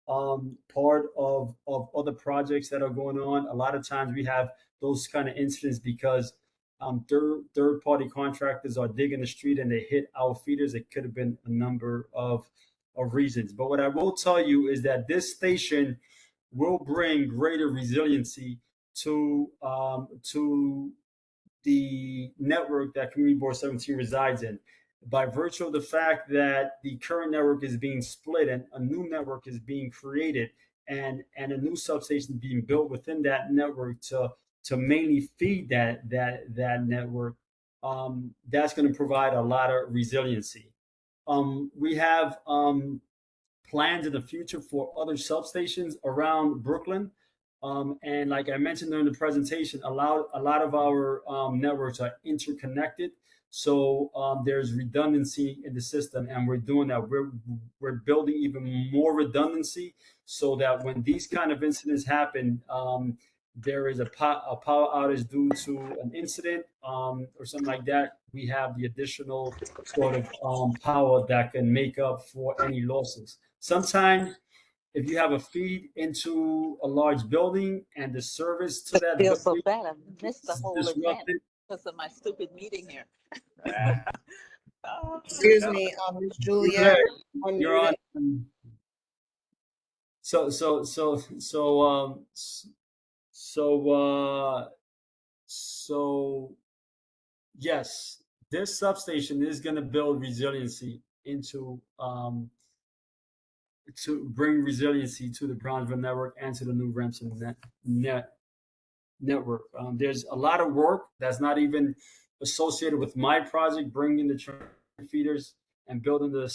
part of other projects that are going on. A lot of times we have those kind of incidents because third party contractors are digging the street and they hit our feeders. It could have been a number of reasons. But what I will tell you is that this station will bring greater resiliency to the network that Community Board 17 resides in, by virtue of the fact that the current network is being split and a new network is being created, and a new substation being built within that network to mainly feed that network. That's going to provide a lot of resiliency. We have plans in the future for other substations around Brooklyn. And like I mentioned during the presentation, a lot of our networks are interconnected. So there's redundancy in the system, and we're doing that. We're building even more redundancy so that when these kind of incidents happen, there is a power outage due to an incident or something like that, we have the additional sort of power that can make up for any losses. Sometimes if you have a feed into a large building and the service to that I feel so building bad. I missed the is whole event disrupted. because of my stupid meeting here. Oh, Excuse no. me, Ms. You're Juliet, good. You're on. unmuted. So yes, this substation is going to build resiliency into to bring resiliency to the Brownsville network and to the New Remsen network. There's a lot of work that's not even associated with my project, bringing the feeders and building the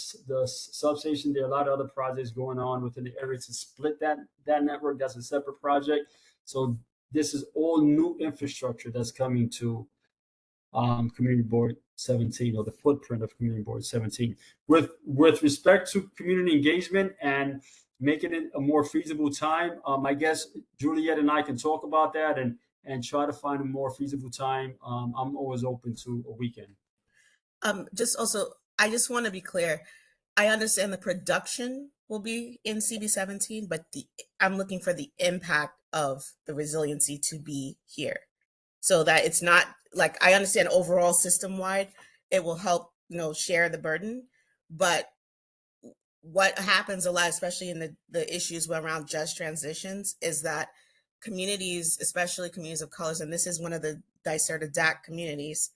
substation. There are a lot of other projects going on within the area to split that network. That's a separate project. So this is all new infrastructure that's coming to Community Board 17, or the footprint of Community Board 17. With respect to community engagement and making it a more feasible time, I guess Juliet and I can talk about that and try to find a more feasible time. I'm always open to a weekend. Just also, I just want to be clear. I understand the production will be in CB17, but I'm looking for the impact of the resiliency to be here, so that it's not like, I understand overall system wide, it will help, share the burden. But what happens a lot, especially in the issues around just transitions, is that communities, especially communities of colors, and this is one of the DICERTA DAC communities,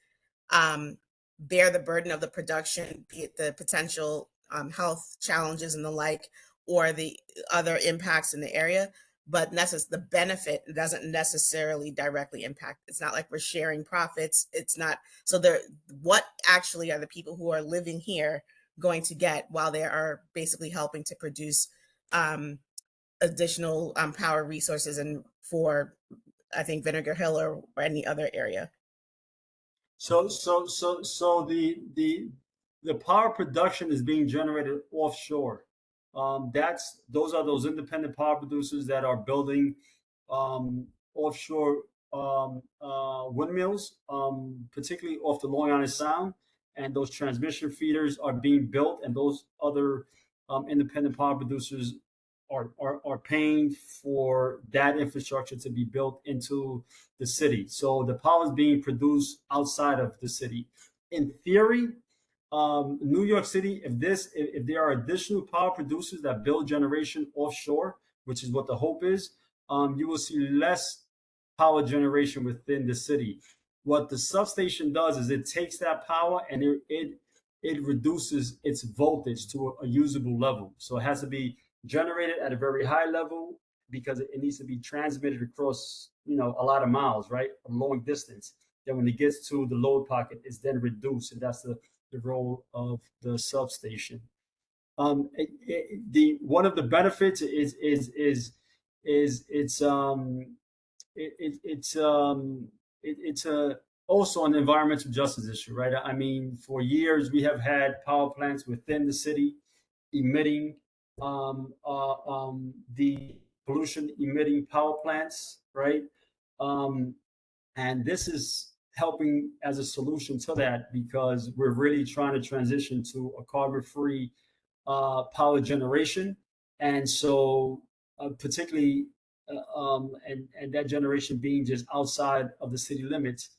bear the burden of the production, be it the potential health challenges and the like, or the other impacts in the area. But the benefit doesn't necessarily directly impact. It's not like we're sharing profits. It's not. So what actually are the people who are living here going to get while they are basically helping to produce additional power resources, and for, I think, Vinegar Hill or any other area? So the power production is being generated offshore. Those are those independent power producers that are building offshore windmills, particularly off the Long Island Sound, and those transmission feeders are being built, and those other independent power producers are paying for that infrastructure to be built into the city. So the power is being produced outside of the city. In theory, New York City, if there are additional power producers that build generation offshore, which is what the hope is, you will see less power generation within the city. What the substation does is it takes that power and it reduces its voltage to a usable level. So it has to be generated at a very high level because it needs to be transmitted across, a lot of miles, right? A long distance. Then when it gets to the load pocket, it's then reduced, and that's the the role of the substation. The one of the benefits is it's it's a also an environmental justice issue, right? I mean, for years we have had power plants within the city emitting the pollution emitting power plants, right? Um, and this is helping as a solution to that because we're really trying to transition to a carbon-free power generation, and so particularly and that generation being just outside of the city limits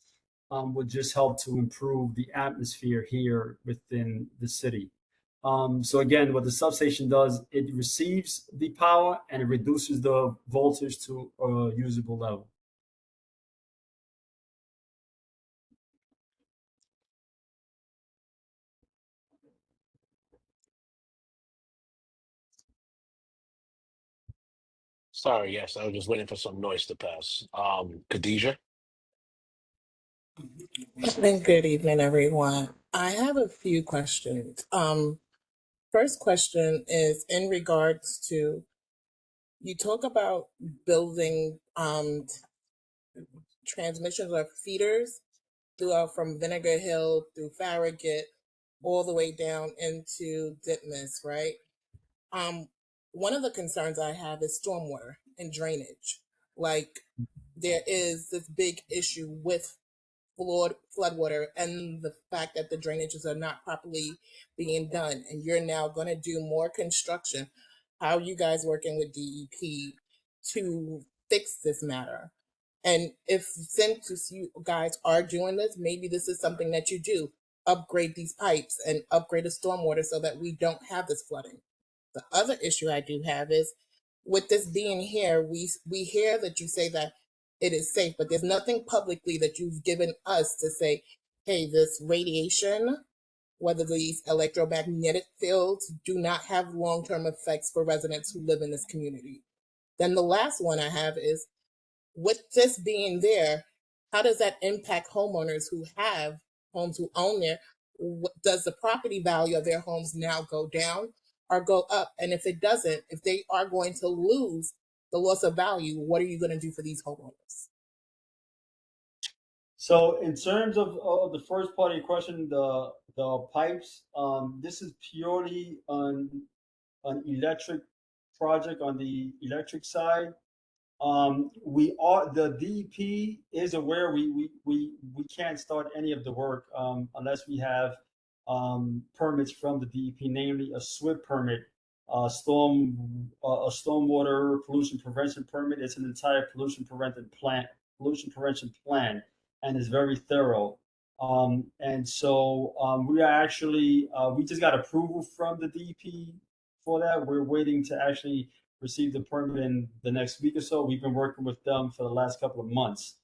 would just help to improve the atmosphere here within the city. So again, what the substation does, it receives the power and it reduces the voltage to a usable level. Sorry, yes, I was just waiting for some noise to pass. Khadijah? Good evening, everyone. I have a few questions. First question is in regards to you talk about building transmissions or feeders throughout from Vinegar Hill through Farragut all the way down into Ditmas, right? One of the concerns I have is stormwater and drainage. Like there is this big issue with floodwater and the fact that the drainages are not properly being done, and you're now going to do more construction. How are you guys working with DEP to fix this matter? And if since you guys are doing this, maybe this is something that you do, upgrade these pipes and upgrade the stormwater so that we don't have this flooding. The other issue I do have is with this being here, we hear that you say that it is safe, but there's nothing publicly that you've given us to say, hey, this radiation, whether these electromagnetic fields do not have long-term effects for residents who live in this community. Then the last one I have is, with this being there, how does that impact homeowners who have homes, who own there? Does the property value of their homes now go down or go up? And if it doesn't, if they are going to lose the loss of value, what are you going to do for these homeowners? So in terms of the first part of your question, the pipes, this is purely an electric project on the electric side. We are the DEP is aware we can't start any of the work unless we have permits from the DEP, namely a SWIP permit, a stormwater pollution prevention permit. It's an entire pollution prevention plan, and is very thorough. And so we are actually we just got approval from the DEP for that. We're waiting to actually receive the permit in the next week or so. We've been working with them for the last couple of months.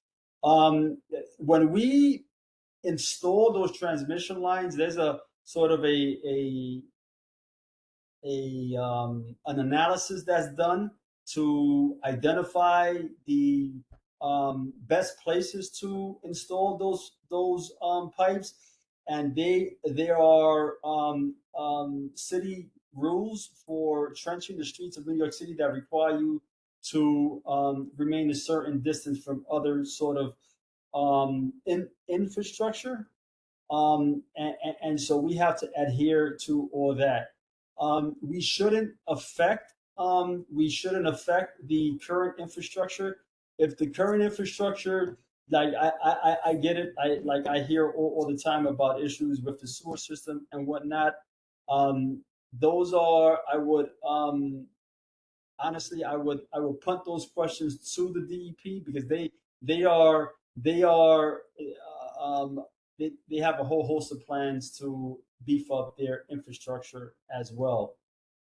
When we install those transmission lines, there's a sort of an analysis that's done to identify the best places to install those pipes, and there are city rules for trenching the streets of New York City that require you to remain a certain distance from other sort of infrastructure, and so we have to adhere to all that. We shouldn't affect the current infrastructure. If the current infrastructure, like I get it, I hear all the time about issues with the sewer system and whatnot. Those are, I would honestly, I would punt those questions to the DEP because they have a whole host of plans to beef up their infrastructure as well.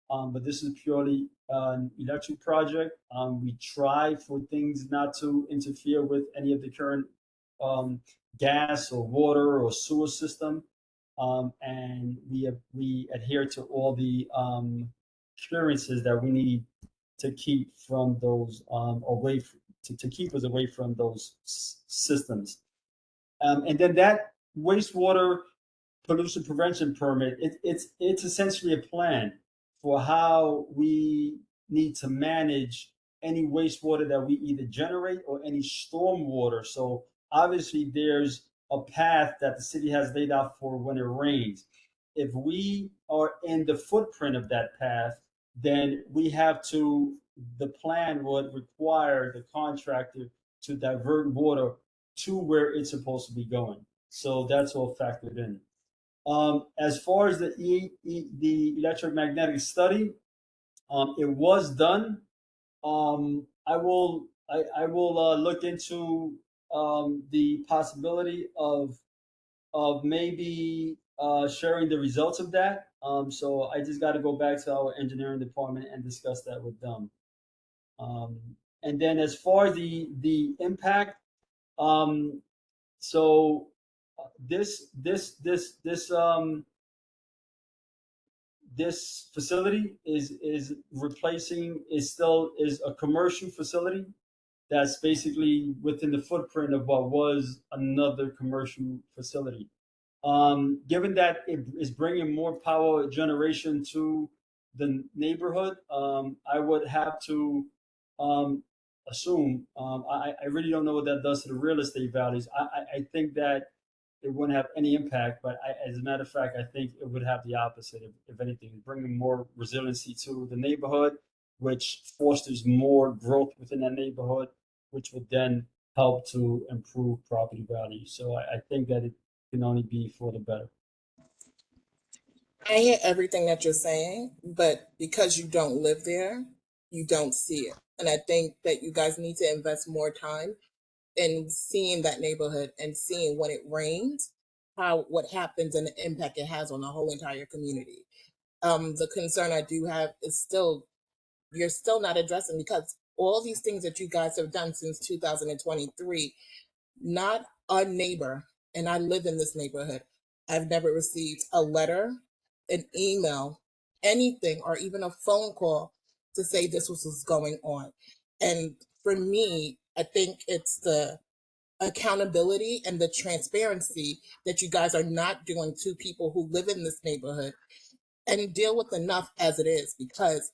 But this is purely an electric project. We try for things not to interfere with any of the current gas or water or sewer system, and we adhere to all the clearances that we need to keep from those to keep us away from those systems. And then that wastewater pollution prevention permit, it's essentially a plan for how we need to manage any wastewater that we either generate or any storm water. So obviously there's a path that the city has laid out for when it rains. If we are in the footprint of that path, then we have to, the plan would require the contractor to divert water to where it's supposed to be going. So that's all factored in. As far as the electromagnetic study, it was done. I will look into the possibility of maybe sharing the results of that. So I just got to go back to our engineering department and discuss that with them. And then as far as the impact, so this facility is replacing is a commercial facility that's basically within the footprint of what was another commercial facility. Given that it is bringing more power generation to the neighborhood, I would have to assume. I really don't know what that does to the real estate values. I think that it wouldn't have any impact, but as a matter of fact, I think it would have the opposite. If anything, bringing more resiliency to the neighborhood, which fosters more growth within that neighborhood, which would then help to improve property value. So I think that it can only be for the better. I hear everything that you're saying, but because you don't live there, you don't see it. And I think that you guys need to invest more time in seeing that neighborhood and seeing when it rains, what happens and the impact it has on the whole entire community. The concern I do have is you're still not addressing, because all these things that you guys have done since 2023, not a neighbor, and I live in this neighborhood, I've never received a letter, an email, anything, or even a phone call to say this was what's going on. And for me, I think it's the accountability and the transparency that you guys are not doing to people who live in this neighborhood and deal with enough as it is, because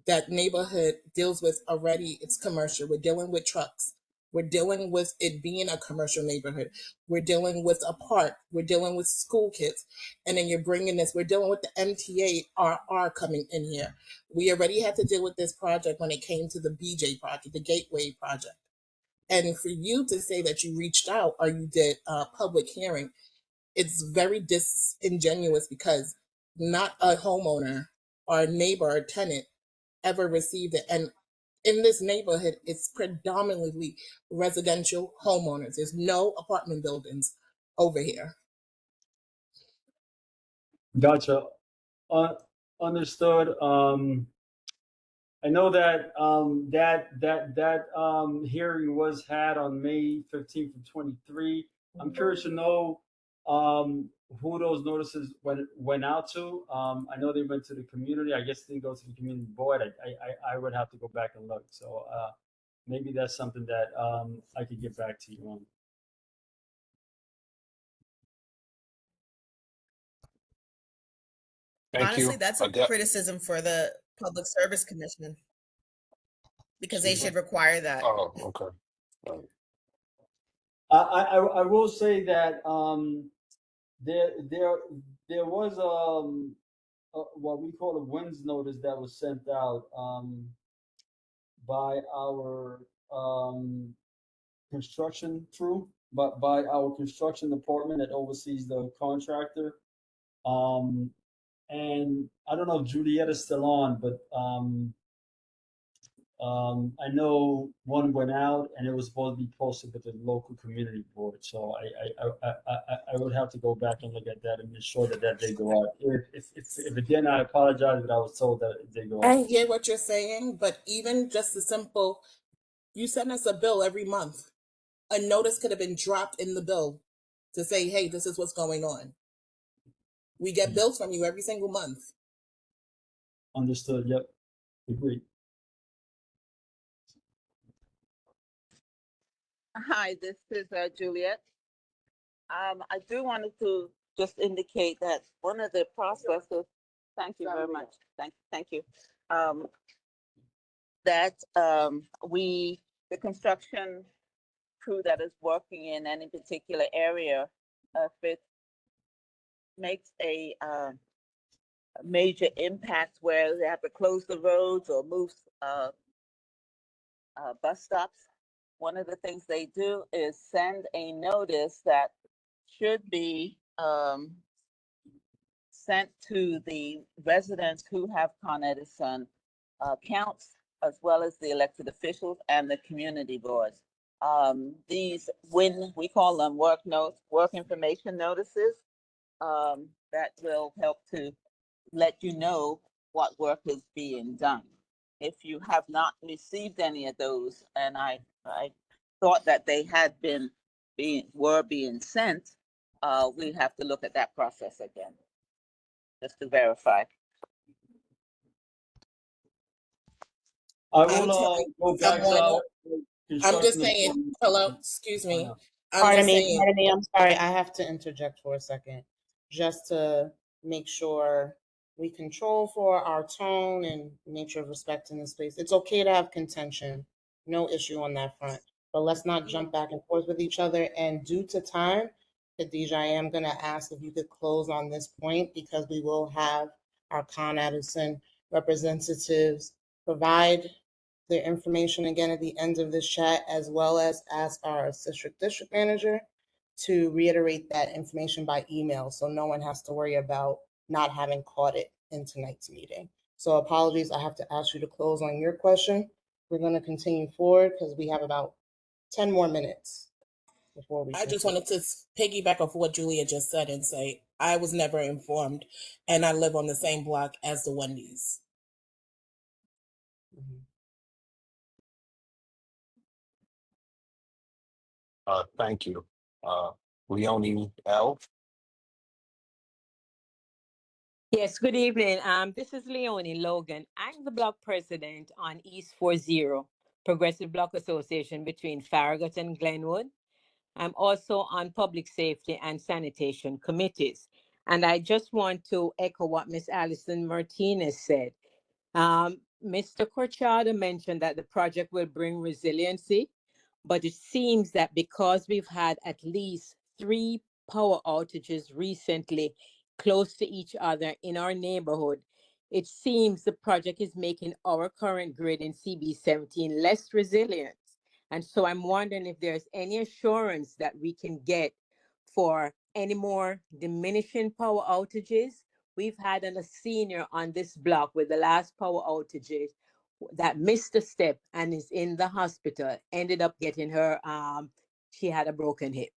that neighborhood deals with already, it's commercial. We're dealing with trucks. We're dealing with it being a commercial neighborhood. We're dealing with a park. We're dealing with school kids. And then you're bringing this, we're dealing with the MTA RR coming in here. We already had to deal with this project when it came to the BJ project, the Gateway project. And for you to say that you reached out or you did a public hearing, it's very disingenuous, because not a homeowner or a neighbor or tenant ever received it. And in this neighborhood, it's predominantly residential homeowners. There's no apartment buildings over here. Gotcha. Understood. I know that hearing was had on May 15th of 23. I'm curious to know who those notices went out to. I know they went to the community. I guess they didn't go to the community board. I would have to go back and look. So maybe that's something that I could get back to you on. Thank Honestly, you. that's a criticism for the Public Service Commission, because they should require that. Oh, okay. Right. I will say that there was what we call a WINS notice that was sent out by our construction crew, but by our construction department that oversees the contractor. And I don't know if Juliet is still on, but I know one went out and it was supposed to be posted with the local community board. So I would have to go back and look at that and ensure that they go out. If it didn't, I apologize, but I was told that they go out. I hear what you're saying, but even just the simple, you send us a bill every month. A notice could have been dropped in the bill to say, hey, this is what's going on. We get bills from you every single month. Understood. Yep. Agreed. Hi, this is Juliet. I do wanted to just indicate that one of the processes, thank you very much, thank you. That the construction crew that is working in any particular area, if it makes a major impact where they have to close the roads or move bus stops, one of the things they do is send a notice that should be sent to the residents who have Con Edison accounts, as well as the elected officials and the community boards. These, when we call them work notes, work information notices, that will help to let you know what work is being done. If you have not received any of those, and I thought that they had were being sent, we have to look at that process again, just to verify. I I'm will go back to someone. I'm just construction. saying. Hello, excuse me. I'm Pardon just me, saying. pardon me, I'm sorry, I have to interject for a second, just to make sure we control for our tone and nature of respect in this space. It's okay to have contention, no issue on that front, but let's not jump back and forth with each other. And due to time, Khadijah, I am gonna ask if you could close on this point, because we will have our Con Edison representatives provide their information again at the end of this chat, as well as ask our district manager to reiterate that information by email, so no one has to worry about not having caught it in tonight's meeting. So apologies, I have to ask you to close on your question. We're going to continue forward because we have about 10 more minutes before we I just conclude. wanted to piggyback off what Julia just said and say I was never informed, and I live on the same block as the Wendy's. Thank you. Leonie L. Yes, good evening. This is Leonie Logan. I'm the block president on East 40, Progressive Block Association between Farragut and Glenwood. I'm also on public safety and sanitation committees. And I just want to echo what Ms. Allison Martinez said. Mr. Corchado mentioned that the project will bring resiliency, but it seems that because we've had at least 3 power outages recently close to each other in our neighborhood, it seems the project is making our current grid in CB17 less resilient. And so I'm wondering if there's any assurance that we can get for any more diminishing power outages. We've had a senior on this block with the last power outages that missed a step and is in the hospital, ended up getting her, she had a broken hip.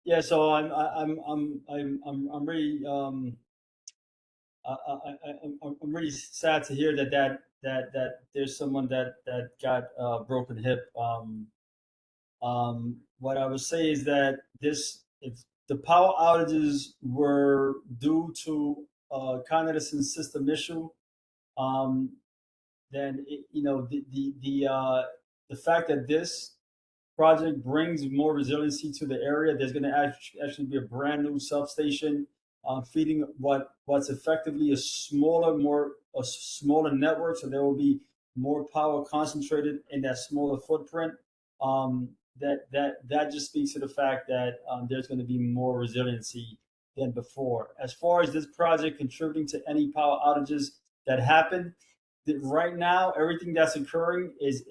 Yeah, so I'm really I'm really sad to hear that there's someone that got a broken hip. What I would say is that if the power outages were due to Con Edison system issue, then the fact that this project brings more resiliency to the area. There's going to actually be a brand new substation feeding what's effectively a smaller network. So there will be more power concentrated in that smaller footprint. That just speaks to the fact that there's going to be more resiliency than before. As far as this project contributing to any power outages that happen, right now everything that's occurring is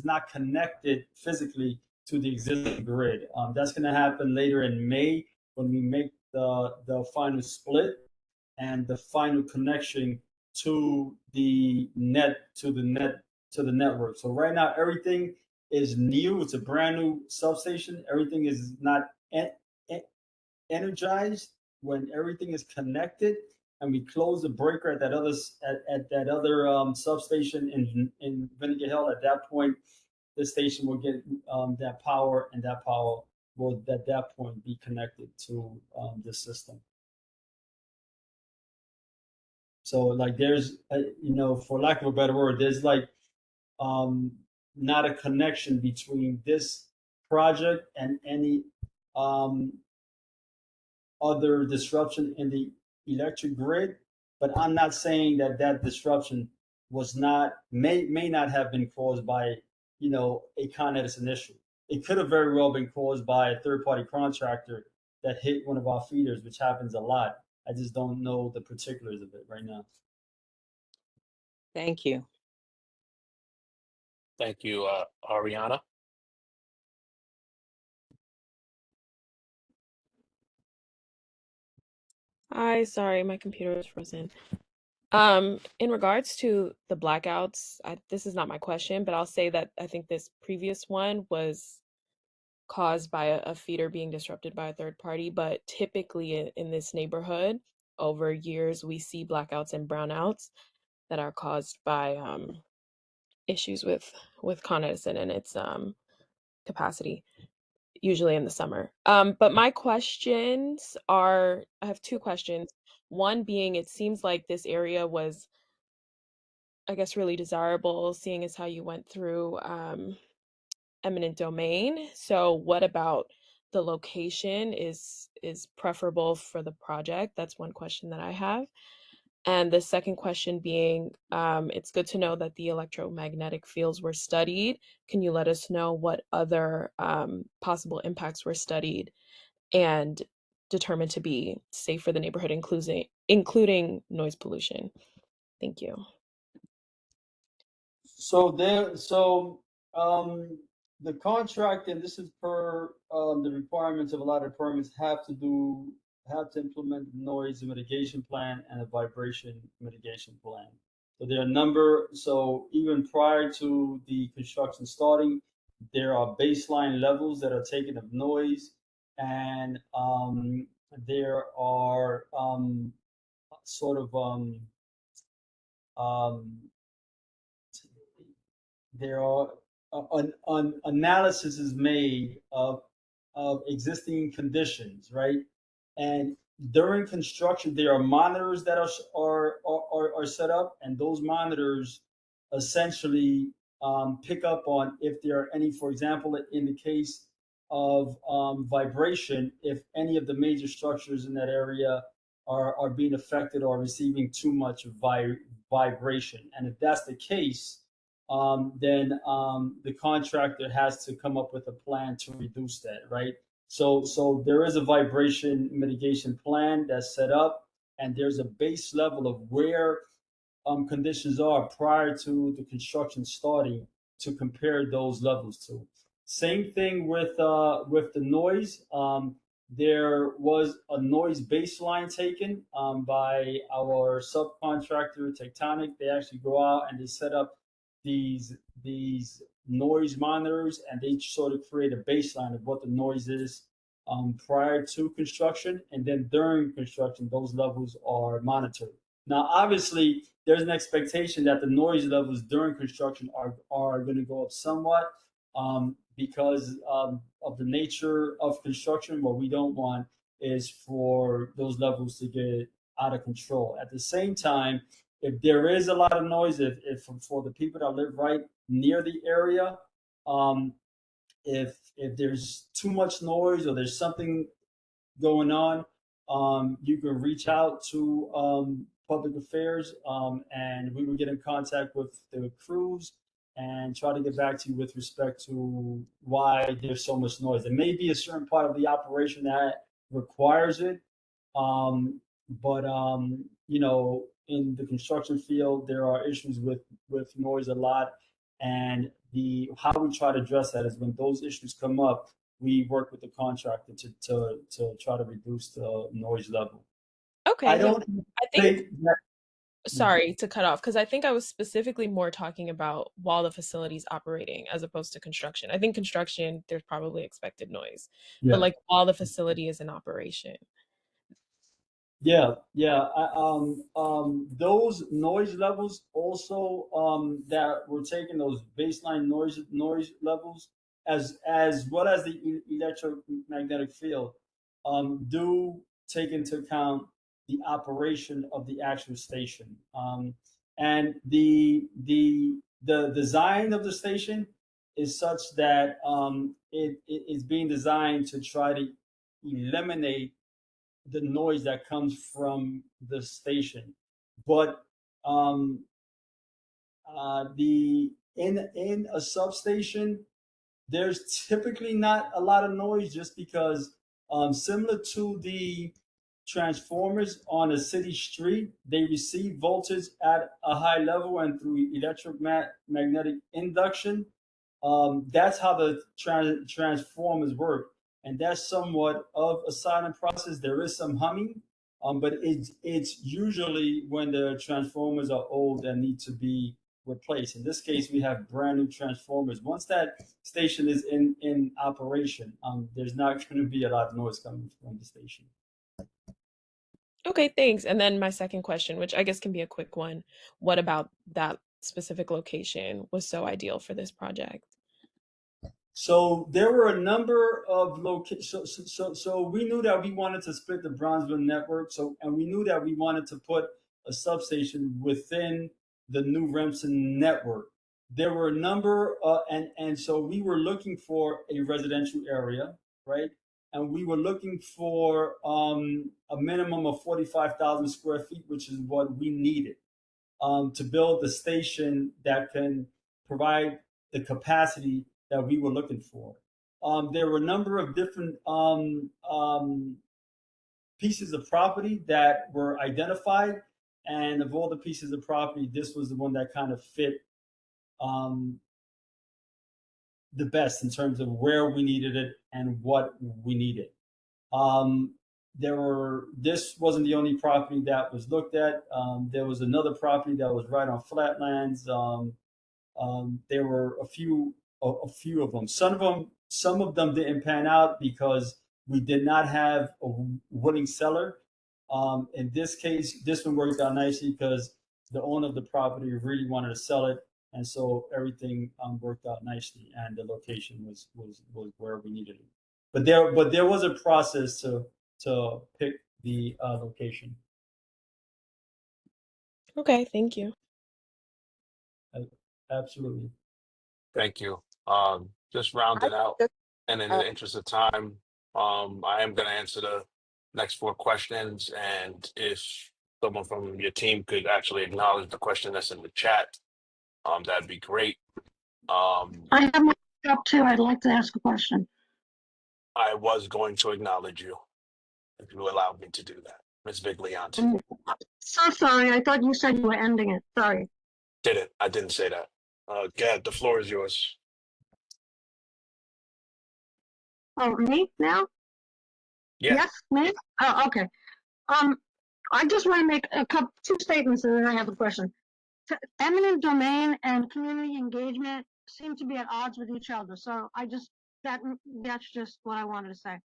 not connected physically to the existing grid. That's going to happen later in May when we make the final split and the final connection to the network. So right now everything is new. It's a brand new substation. Everything is not energized. When everything is connected and we close the breaker at that other substation in Vinegar Hill, at that point, the station will get that power, and that power will at that point be connected to the system. So like there's, for lack of a better word, there's like not a connection between this project and any um, other disruption in the electric grid. But I'm not saying that that disruption was not may not have been caused by a Con Edison issue. It could have very well been caused by a third party contractor that hit one of our feeders, which happens a lot. I just don't know the particulars of it right now. Thank you. Thank you, Ariana. Hi, sorry, my computer was frozen. In regards to the blackouts, this is not my question, but I'll say that I think this previous one was caused by a feeder being disrupted by a third party. But typically in this neighborhood, over years, we see blackouts and brownouts that are caused by issues with Con Edison and its capacity, usually in the summer. But my questions are, I have two questions. One being, it seems like this area was, I guess, really desirable, seeing as how you went through eminent domain. So what about the location is preferable for the project? That's one question that I have. And the second question being, it's good to know that the electromagnetic fields were studied. Can you let us know what other possible impacts were studied and determined to be safe for the neighborhood, including noise pollution? Thank you. The contract, and this is per the requirements of a lot of departments, have to implement a noise mitigation plan and a vibration mitigation plan. So there are a number. So even prior to the construction starting, there are baseline levels that are taken of noise, and there are sort of there are an analysis is made of existing conditions, right? And during construction, there are monitors that are set up, and those monitors essentially pick up on if there are any, for example, in the case of vibration, if any of the major structures in that area are being affected or receiving too much vibration. And if that's the case, then the contractor has to come up with a plan to reduce that, right? So there is a vibration mitigation plan that's set up, and there's a base level of where conditions are prior to the construction starting to compare those levels to. Same thing with the noise. There was a noise baseline taken by our subcontractor Tectonic. They actually go out and they set up these noise monitors, and they sort of create a baseline of what the noise is prior to construction, and then during construction, those levels are monitored. Now, obviously, there's an expectation that the noise levels during construction are going to go up somewhat because of the nature of construction. What we don't want is for those levels to get out of control. At the same time, if there is a lot of noise, if for the people that live right near the area, if there's too much noise or there's something going on, you can reach out to public affairs, and we will get in contact with the crews and try to get back to you with respect to why there's so much noise. There may be a certain part of the operation that requires it, but in the construction field, there are issues with noise a lot, and how we try to address that is when those issues come up, we work with the contractor to try to reduce the noise level. Okay. I don't I think, sorry to cut off, because I think I was specifically more talking about while the facility's operating as opposed to construction. I think construction, there's probably expected noise, but like while the facility is in operation. Yeah. Those noise levels also that we're taking, those baseline noise levels, as well as the electromagnetic field, do take into account the operation of the actual station. And the the design of the station is such that it is being designed to try to eliminate the noise that comes from the station. But the in a substation, there's typically not a lot of noise, just because similar to the transformers on a city street, they receive voltage at a high level and through electromagnetic induction. That's how the transformers work, and that's somewhat of a silent process. There is some humming, but it's usually when the transformers are old and need to be replaced. In this case, we have brand new transformers. Once that station is in operation, there's not going to be a lot of noise coming from the station. Okay, thanks. And then my second question, which I guess can be a quick one. What about that specific location was so ideal for this project? So there were a number of locations. So we knew that we wanted to split the Brownsville network. And we knew that we wanted to put a substation within the new Remsen network. There were a number, and so we were looking for a residential area, right? And we were looking for a minimum of 45,000 square feet, which is what we needed to build the station that can provide the capacity that we were looking for. There were a number of different pieces of property that were identified, and of all the pieces of property, this was the one that kind of fit the best in terms of where we needed it and what we needed. This wasn't the only property that was looked at. There was another property that was right on flatlands. There were a few of them. Some of them didn't pan out because we did not have a willing seller. In this case, this one worked out nicely because the owner of the property really wanted to sell it, and so everything worked out nicely, and the location was where we needed it. But there was a process to pick the location. Okay, thank you. Absolutely. Thank you. Just rounding out, and in the interest of time, I am going to answer the next 4 questions. And if someone from your team could actually acknowledge the question that's in the chat, that'd be great. I have my up too. I'd like to ask a question. I was going to acknowledge you if you allowed me to do that, Ms. Viglianti. So sorry. I thought you said you were ending it. Sorry. I didn't say that. Gad, the floor is yours. Oh, me now? Yeah. Yes, me? Oh, okay. I just want to make 2 statements and then I have a question. Eminent domain and community engagement seem to be at odds with each other. So that's just what I wanted to say.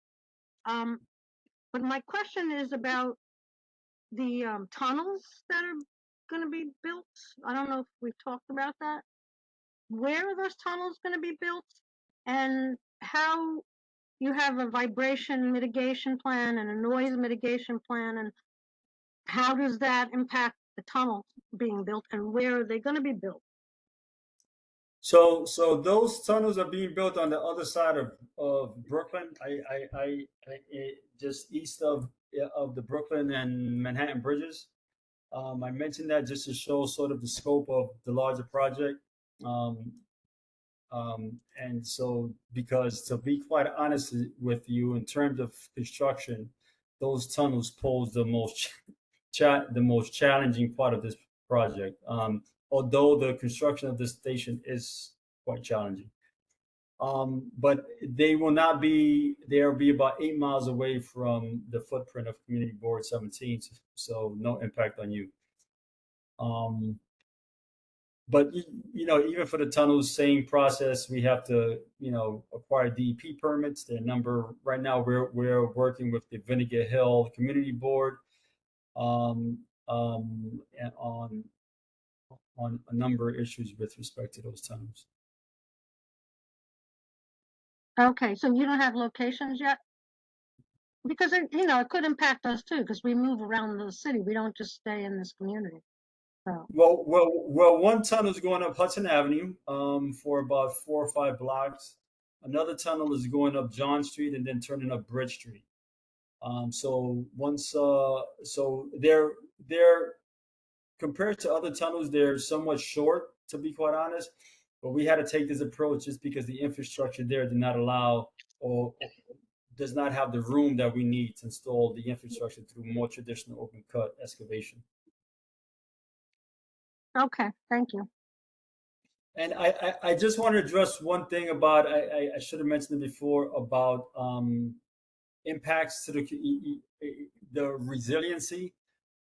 But my question is about the tunnels that are going to be built. I don't know if we've talked about that. Where are those tunnels going to be built, and how you have a vibration mitigation plan and a noise mitigation plan, and how does that impact the tunnels being built, and where are they going to be built? So those tunnels are being built on the other side of Brooklyn. Just east of the Brooklyn and Manhattan bridges. I mentioned that just to show sort of the scope of the larger project. And so, because to be quite honest with you, in terms of construction, those tunnels pose the most challenging part of this project. Although the construction of this station is quite challenging. But they will not be, they'll be about 8 miles away from the footprint of Community Board 17, so no impact on you. But even for the tunnels, same process. We have to, acquire DEP permits. Their number right now, we're working with the Vinegar Hill Community Board, and on a number of issues with respect to those tunnels. Okay, so you don't have locations yet? Because it could impact us too, because we move around the city. We don't just stay in this community. So, Well, one tunnel is going up Hudson Avenue for about 4 or 5 blocks. Another tunnel is going up John Street and then turning up Bridge Street. So once, so they're compared to other tunnels, they're somewhat short, to be quite honest. But we had to take this approach just because the infrastructure there did not allow or does not have the room that we need to install the infrastructure through more traditional open cut excavation. okay, thank you. And I just want to address one thing about I should have mentioned it before about impacts to the resiliency.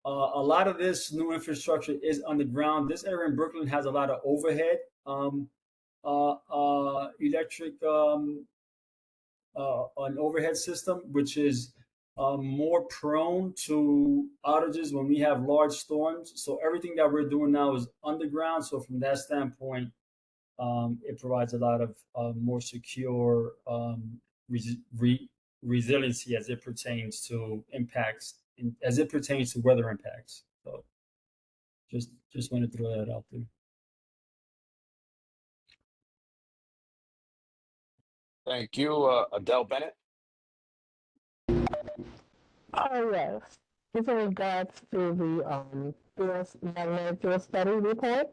A lot of this new infrastructure is underground. This area in Brooklyn has a lot of overhead electric an overhead system, which is more prone to outages when we have large storms. So everything that we're doing now is underground. So from that standpoint, it provides a lot of more secure resiliency as it pertains to impacts, as it pertains to weather impacts. So just want to throw that out there. Thank you, Adele Bennett. Oh, yes. It's in regards to the field study report.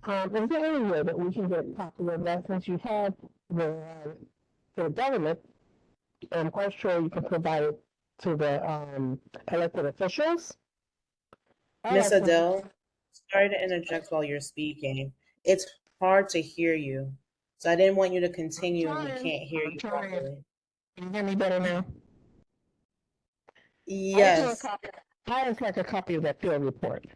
Is there any way that we can get a copy of that since you have the government? I'm quite sure you can provide it to the elected officials. Miss Adele, sorry to interject while you're speaking. It's hard to hear you. So I didn't want you to continue and we can't hear you properly. Can you hear me better now? Yes. I would like a copy of that field report.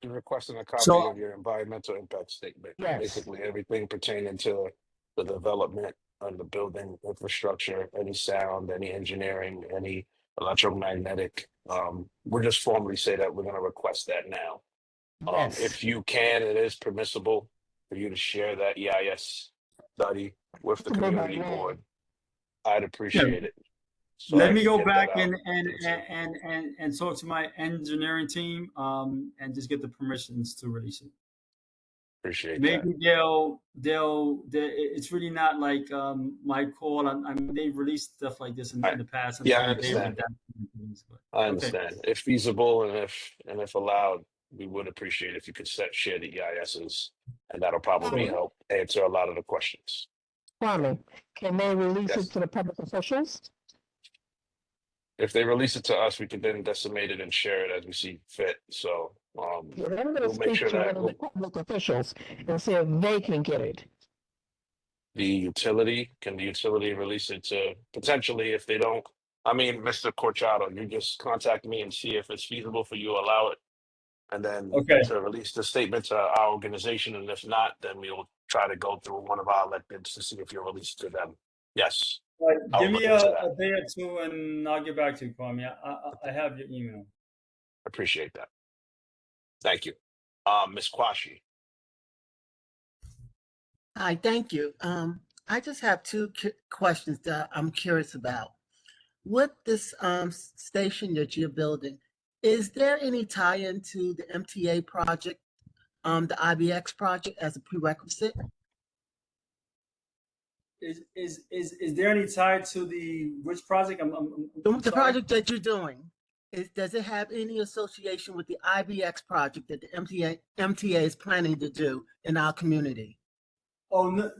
You're requesting a copy So- of your environmental impact statement. Yes. Basically everything pertaining to the development of the building infrastructure, any sound, any engineering, any electromagnetic. We're just formally say that we're going to request that now. Yes. If you can, it is permissible for you to share that EIS study with the community board. I'd appreciate it. So Let I me can go get back that out and talk to my engineering team and just get the permissions to release it. Appreciate Maybe they'll it's really not like my call. I mean, they've released stuff like this in the past. And Yeah, I sometimes they understand. overadapt. I understand. If feasible and if allowed, we would appreciate if you could share the EISs, and that'll probably Sure. help answer a lot of the questions. Kwame, can they release Yes. it to the public officials? If they release it to us, we can then decimate it and share it as we see fit. So Yeah, I'm going to we'll make speak sure to that one of the public officials and see if they can get it. the utility release it to potentially if they don't. I mean, Mr. Corchado, you just contact me and see if it's feasible for you to allow it, and then to release the statement to our organization. And if not, then we'll try to go through one of our electeds to see if you're released to them. Yes. Right, I'll give look me into a that. day or two and I'll get back to you, Kwame. I have your email. Appreciate that. Thank you. Ms. Kwashi. Hi, thank you. I just have two questions that I'm curious about. With this station that you're building, is there any tie-in to the MTA project, the IBX project as a prerequisite? Is there any tie to the which project? I'm The sorry? project that you're doing, does it have any association with the IBX project that the MTA is planning to do in our community? Oh,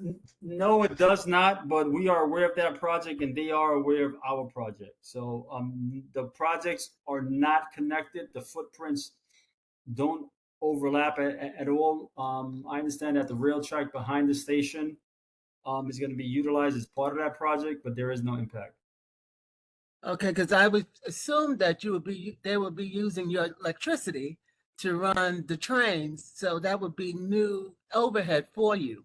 no, it does not, but we are aware of that project and they are aware of our project. So the projects are not connected. The footprints don't overlap at all. I understand that the rail track behind the station is going to be utilized as part of that project, but there is no impact. Okay, because I would assume that they would be using your electricity to run the trains, so that would be new overhead for you.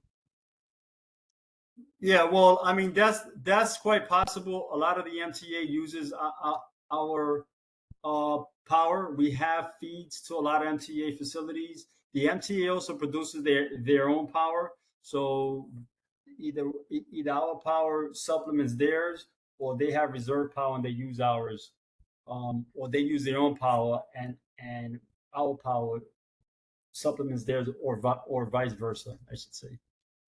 Yeah, well, I mean that's quite possible. A lot of the MTA uses our power. We have feeds to a lot of MTA facilities. The MTA also produces their own power, so either our power supplements theirs, or they have reserve power and they use ours, or they use their own power and our power supplements theirs, or vice versa, I should say.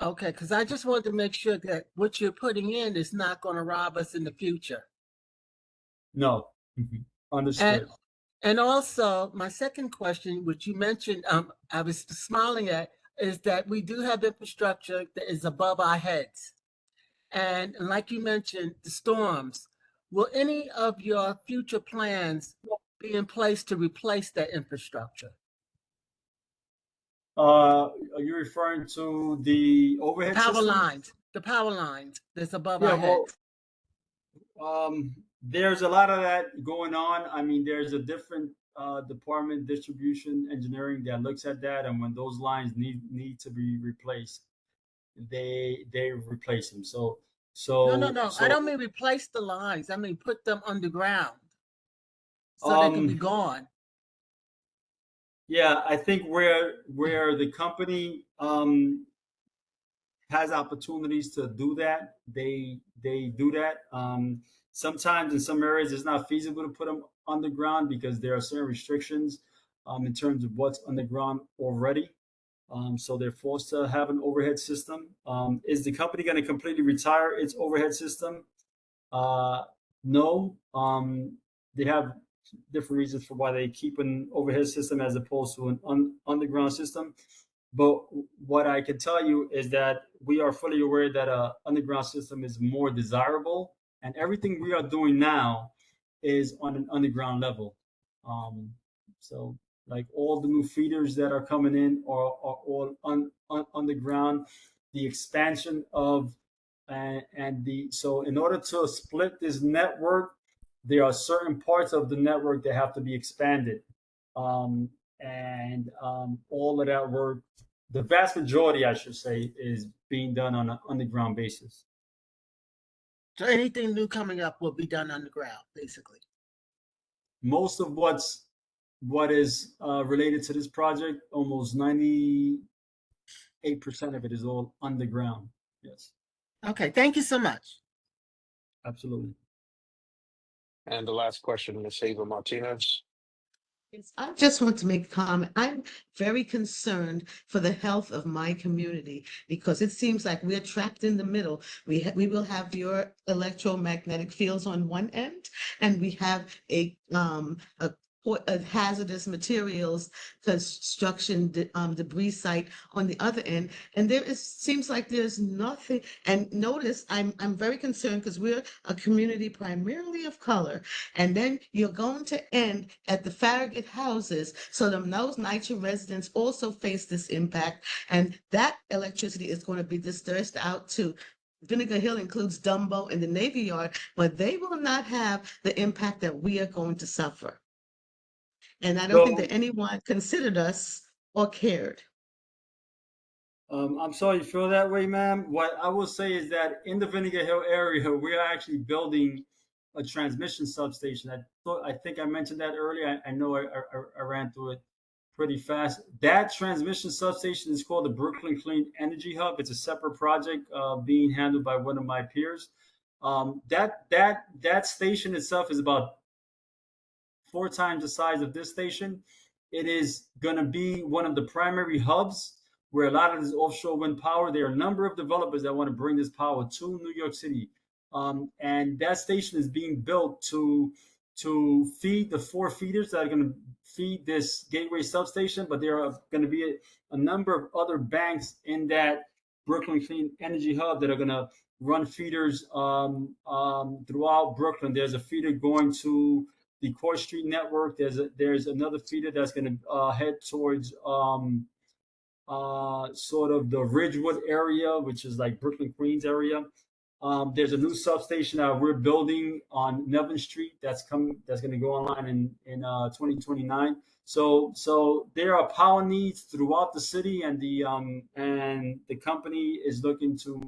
Okay, because I just wanted to make sure that what you're putting in is not going to rob us in the future. No. Understood. And also, my second question, which you mentioned, I was smiling at, is that we do have infrastructure that is above our heads. And like you mentioned, the storms. Will any of your future plans be in place to replace that infrastructure? Are you referring to the overhead Power system? lines, the power lines that's above Yeah, our well, heads. there's a lot of that going on. I mean, there's a different department, distribution engineering, that looks at that, and when those lines need to be replaced, they replace them. So No. I don't mean replace the lines. I mean put them underground so they can be gone. Yeah, I think where the company has opportunities to do that, they do that. Sometimes in some areas it's not feasible to put them underground because there are certain restrictions in terms of what's underground already. So they're forced to have an overhead system. Is the company going to completely retire its overhead system? No. They have different reasons for why they keep an overhead system as opposed to an underground system. But what I can tell you is that we are fully aware that an underground system is more desirable, and everything we are doing now is on an underground level. So, like all the new feeders that are coming in are all underground. The expansion of so in order to split this network, there are certain parts of the network that have to be expanded. All of that work, the vast majority, I should say, is being done on an underground basis. So anything new coming up will be done underground, basically. Most of what is related to this project, almost 98% of it is all underground. Yes. Okay, thank you so much. Absolutely. And the last question, Ms. Ava Martinez. Yes, I just want to make a comment. I'm very concerned for the health of my community because it seems like we're trapped in the middle. We will have your electromagnetic fields on one end, and we have a hazardous materials construction debris site on the other end, and seems like there's nothing. And notice, I'm very concerned because we're a community primarily of color, and then you're going to end at the Farragut houses, so those NYCHA residents also face this impact, and that electricity is going to be dispersed out to Vinegar Hill, includes Dumbo and the Navy Yard, but they will not have the impact that we are going to suffer. And I don't think that anyone considered us or cared. I'm sorry you feel that way, ma'am. What I will say is that in the Vinegar Hill area, we are actually building a transmission substation. I think I mentioned that earlier. I know I ran through it pretty fast. That transmission substation is called the Brooklyn Clean Energy Hub. It's a separate project being handled by one of my peers. That station itself is about 4 times the size of this station. It is going to be one of the primary hubs where a lot of this offshore wind power. There are a number of developers that want to bring this power to New York City, and that station is being built to feed the 4 feeders that are going to feed this gateway substation. But there are going to be a number of other banks in that Brooklyn Clean Energy Hub that are going to run feeders throughout Brooklyn. There's a feeder going to the Court Street network. There's another feeder that's going to head towards sort of the Ridgewood area, which is like Brooklyn, Queens area. There's a new substation that we're building on Nevin Street that's going to go online in 2029. So there are power needs throughout the city, and the company is looking to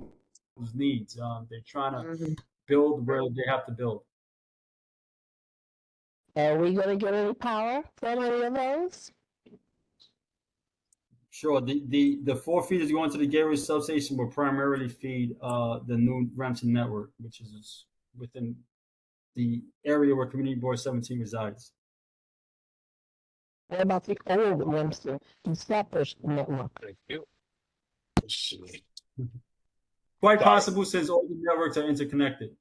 those needs. They're trying to build where they have to build. Are we going to get any power from any of those? Sure. The 4 feeders going to the gateway substation will primarily feed the new Ramsey network, which is within the area where Community Board 17 resides. What about the old Webster and Steppers network? Thank you. Let's see. Quite Sorry. possible since all the networks are interconnected.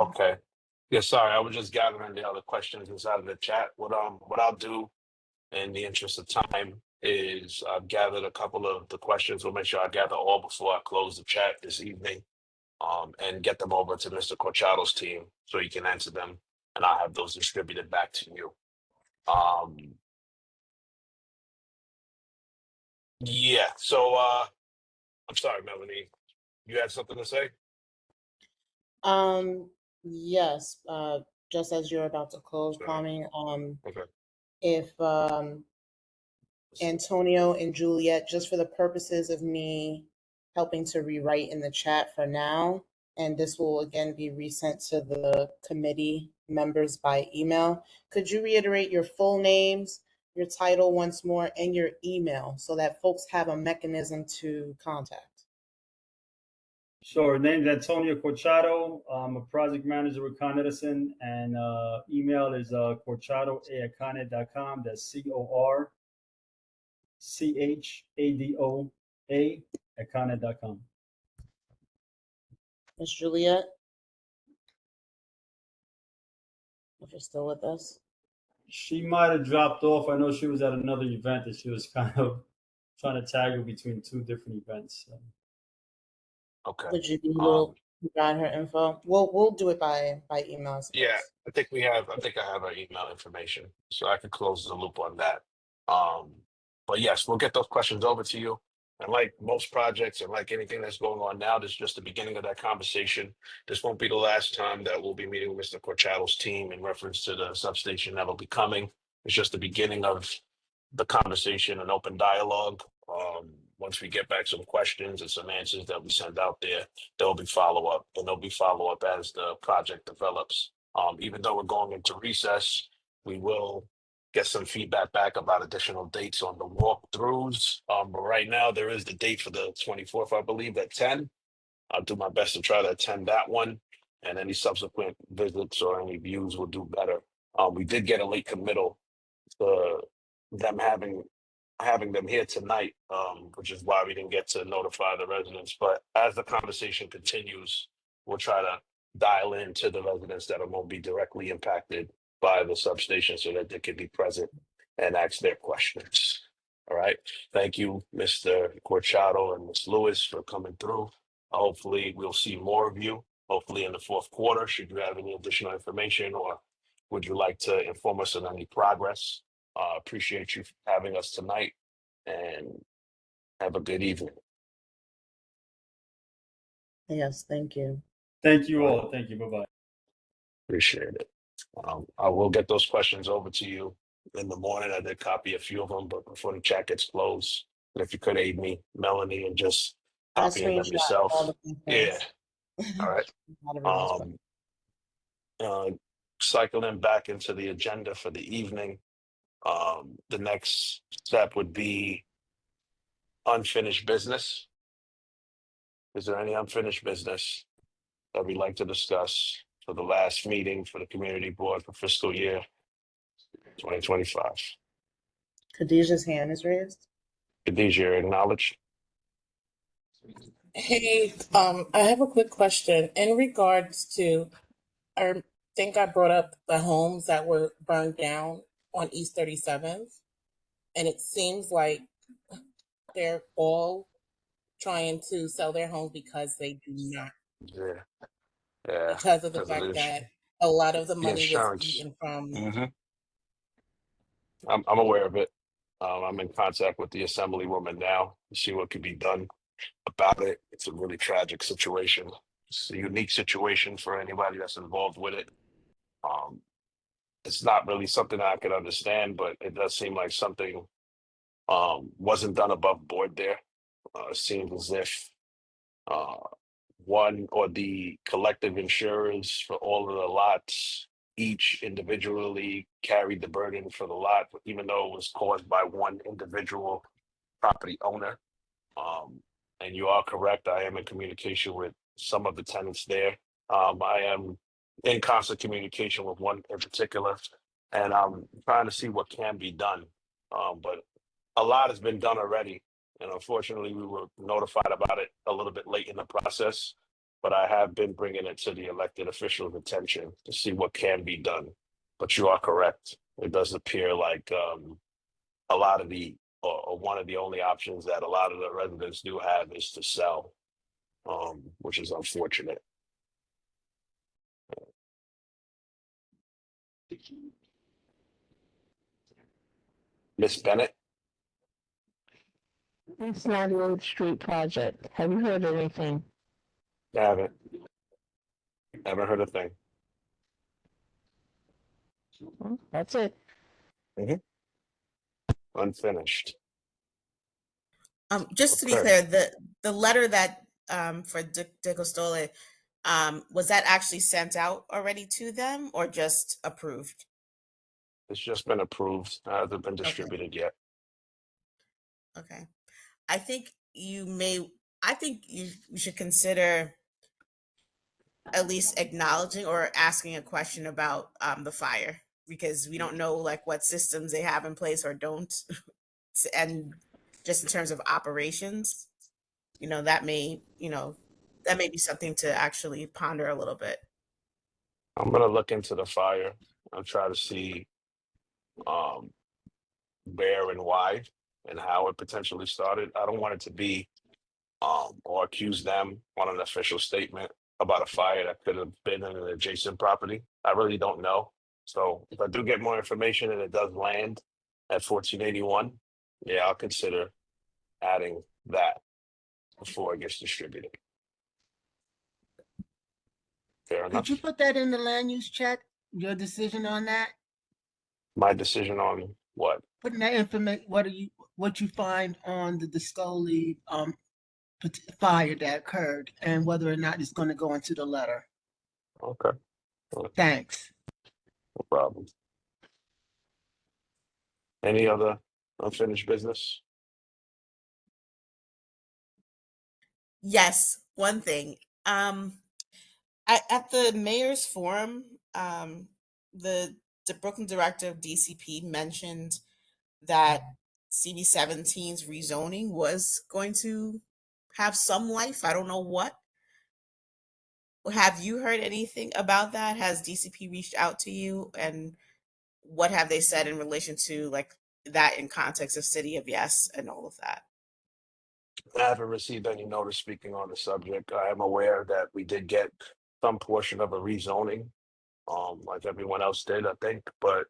Okay. Yeah, sorry. I was just gathering the other questions inside of the chat. What I'll do in the interest of time is I've gathered a couple of the questions. We'll make sure I gather all before I close the chat this evening. And get them over to Mr. Corchado's team so he can answer them, and I'll have those distributed back to you. Yeah. So I'm sorry, Melanie. You had something to say? Yes, just as you're about to close, Kwame, if Antonio and Juliet, just for the purposes of me helping to rewrite in the chat for now, and this will again be resent to the committee members by email, could you reiterate your full names, your title once more, and your email so that folks have a mechanism to contact? Sure. Name's Antonio Corchado. I'm a project manager with Con Edison, and email is corchado@coned.com. That's CORCHADOA@coned.com. Miss Juliet, if you're still with us. She might have dropped off. I know she was at another event and she was kind of trying to toggle between two different events. So. Okay. Would you be able to provide her info? We'll do it by email. Yeah, I think I have her email information, so I can close the loop on that. But yes, we'll get those questions over to you. And like most projects and like anything that's going on now, this is just the beginning of that conversation. This won't be the last time that we'll be meeting with Mr. Corchado's team in reference to the substation that'll be coming. It's just the beginning of the conversation and open dialogue. Once we get back some questions and some answers that we send out there will be follow-up, and there'll be follow-up as the project develops. Even though we're going into recess, we will get some feedback back about additional dates on the walkthroughs. But right now, there is the date for the 24th, I believe, at 10. I'll do my best to try to attend that one, and any subsequent visits or any views will do better. We did get a late committal to them having them here tonight, which is why we didn't get to notify the residents. But as the conversation continues, we'll try to dial into the residents that won't be directly impacted by the substation so that they can be present and ask their questions. All right. Thank you, Mr. Corchado and Ms. Lewis, for coming through. Hopefully we'll see more of you, hopefully in the fourth quarter. Should you have any additional information, or would you like to inform us of any progress? Appreciate you having us tonight, and have a good evening. Yes, thank you. Thank you all. Thank you. Bye-bye. Appreciate it. I will get those questions over to you in the morning. I did copy a few of them, but before the chat gets closed, and if you could aid me, Melanie, and just copying them yourself. Yeah. All right. Cycling back into the agenda for the evening. The next step would be unfinished business. Is there any unfinished business that we'd like to discuss for the last meeting for the community board for fiscal year 2025? Khadijah's hand is raised. Khadijah, you're acknowledged. Hey, I have a quick question in regards to, I think I brought up the homes that were burned down on East 37th, and it seems like they're all trying to sell their homes because they do not. Yeah. Because of the fact that a lot of the money was eaten from. I'm aware of it. I'm in contact with the assemblywoman now to see what can be done about it. It's a really tragic situation. It's a unique situation for anybody that's involved with it. It's not really something I could understand, but it does seem like something wasn't done above board there. It seems as if one or the collective insurers for all of the lots each individually carried the burden for the lot, even though it was caused by one individual property owner. And you are correct. I am in communication with some of the tenants there. I am in constant communication with one in particular, and I'm trying to see what can be done. But a lot has been done already, and unfortunately, we were notified about it a little bit late in the process. But I have been bringing it to the elected officials' attention to see what can be done. But you are correct. It does appear like a lot of the, or one of the only options that a lot of the residents do have is to sell, which is unfortunate. Miss Bennett, East 98th Street project. Have you heard anything? I haven't heard a thing. That's it. Unfinished. Just to be Okay. clear, the letter that for De Costole, was that actually sent out already to them or just approved? It's just been approved. Hasn't been Okay. distributed yet. Okay. I think you should consider at least acknowledging or asking a question about the fire, because we don't know like what systems they have in place or don't. And just in terms of operations, that may be something to actually ponder a little bit. I'm gonna look into the fire. I'll try to see where and why and how it potentially started. I don't want it to be or accuse them on an official statement about a fire that could have been in an adjacent property. I really don't know. So if I do get more information and it does land at 1481, yeah, I'll consider adding that before it gets distributed. Fair enough. Could you put that in the land use chat? Your decision on that? My decision on what? Putting that information, what you find on the Discoli fire that occurred, and whether or not it's going to go into the letter. Okay. Thanks. No problem. Any other unfinished business? Yes, one thing. At the mayor's forum, the Brooklyn director of DCP mentioned that CB17's rezoning was going to have some life. I don't know what. Have you heard anything about that? Has DCP reached out to you, and what have they said in relation to like that in context of City of Yes and all of that? I haven't received any notice speaking on the subject. I am aware that we did get some portion of a rezoning, like everyone else did, I think, but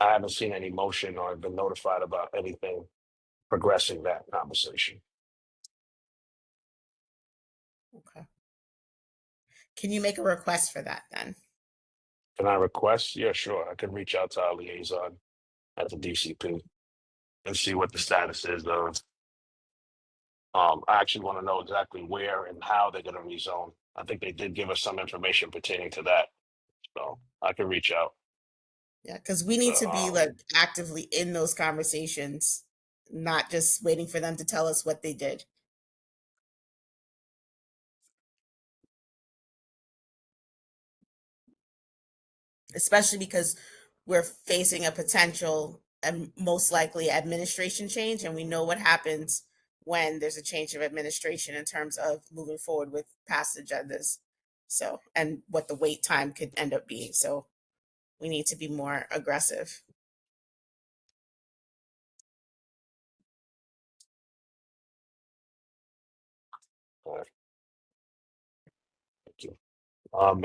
I haven't seen any motion or been notified about anything progressing that conversation. Okay. Can you make a request for that then? Can I request? Yeah, sure. I can reach out to our liaison at the DCP and see what the status is of. I actually want to know exactly where and how they're going to rezone. I think they did give us some information pertaining to that, so I can reach out. Yeah, because we need to be like actively in those conversations, not just waiting for them to tell us what they did. Especially because we're facing a potential and most likely administration change, and we know what happens when there's a change of administration in terms of moving forward with past agendas. So, and what the wait time could end up being. So we need to be more aggressive. All right. Thank you.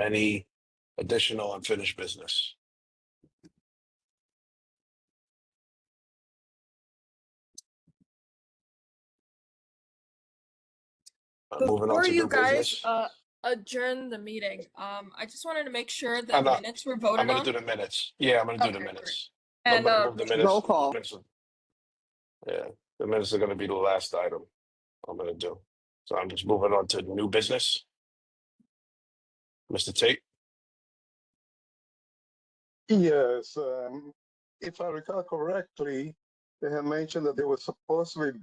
Any additional unfinished business? Moving on Before to you new guys business. adjourn the meeting, I just wanted to make sure I'm that not- minutes were I'm voted going to on. do the minutes. Yeah, I'm going to do the Okay, minutes. great. I'm going to move the minutes. Roll call. Yeah, the minutes are going to be the last item I'm going to do. So I'm just moving on to new business. Mr. Tate? Yes, if I recall correctly, they had mentioned that they were supposed to be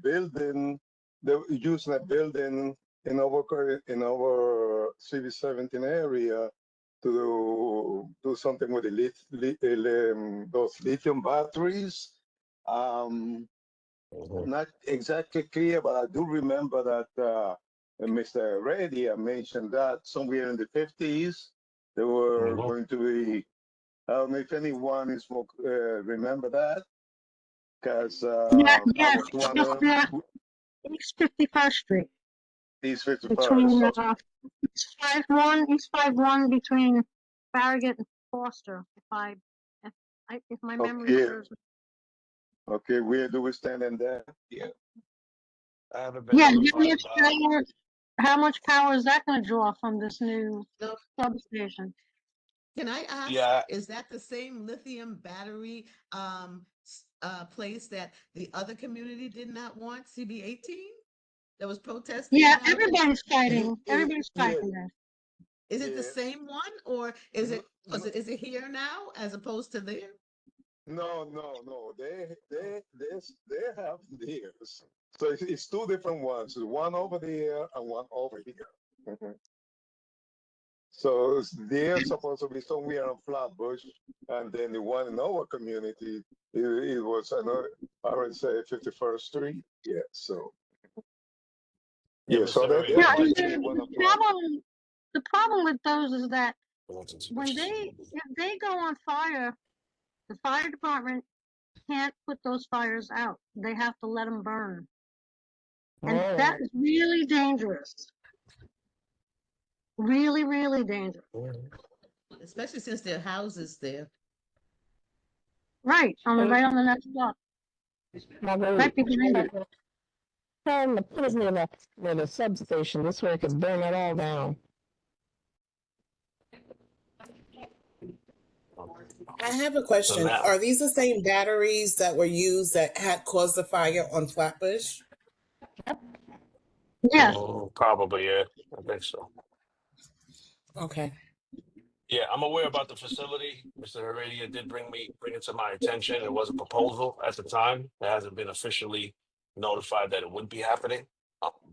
they were using a building in our CV17 area do something with the those lithium batteries. Not exactly clear, but I do remember that Mr. Reddy mentioned that somewhere in the 50s they were going to be. I don't know if anyone is remember that, because I was wondering. Yeah. East 51st Street. East 51st. Between East 51 between Farragut and Foster. If my memory serves me. Okay, where do we stand in that? Yeah. I haven't been Yeah, notified about. how much power is that going to draw from this new substation? Can I ask, Yeah. is that the same lithium battery place that the other community did not want, CB18, that was protesting? Yeah, about everybody's it? fighting. Everybody's fighting there. Is it the same one, or is it here now as opposed to there? No. They have theirs. So it's two different ones. One over there and one over here. So they're supposed to be somewhere on Flatbush, and then the one in our community, it was another, I would say 51st Street. Yeah. So. Yeah. So that Yeah, the problem with those is that if they go on fire, the fire department can't put those fires out. They have to let them burn. And that is really dangerous. Really, really dangerous. Especially since there are houses there. Right, right on the next block. Right behind it. Tell them to put it near the substation. This way it can burn it all down. I have a question. Are these the same batteries that were used that had caused the fire on Flatbush? Yeah. Probably, yeah. I think so. Okay. Yeah, I'm aware about the facility. Mr. Heredia did bring it to my attention. It was a proposal at the time. It hasn't been officially notified that it would be happening.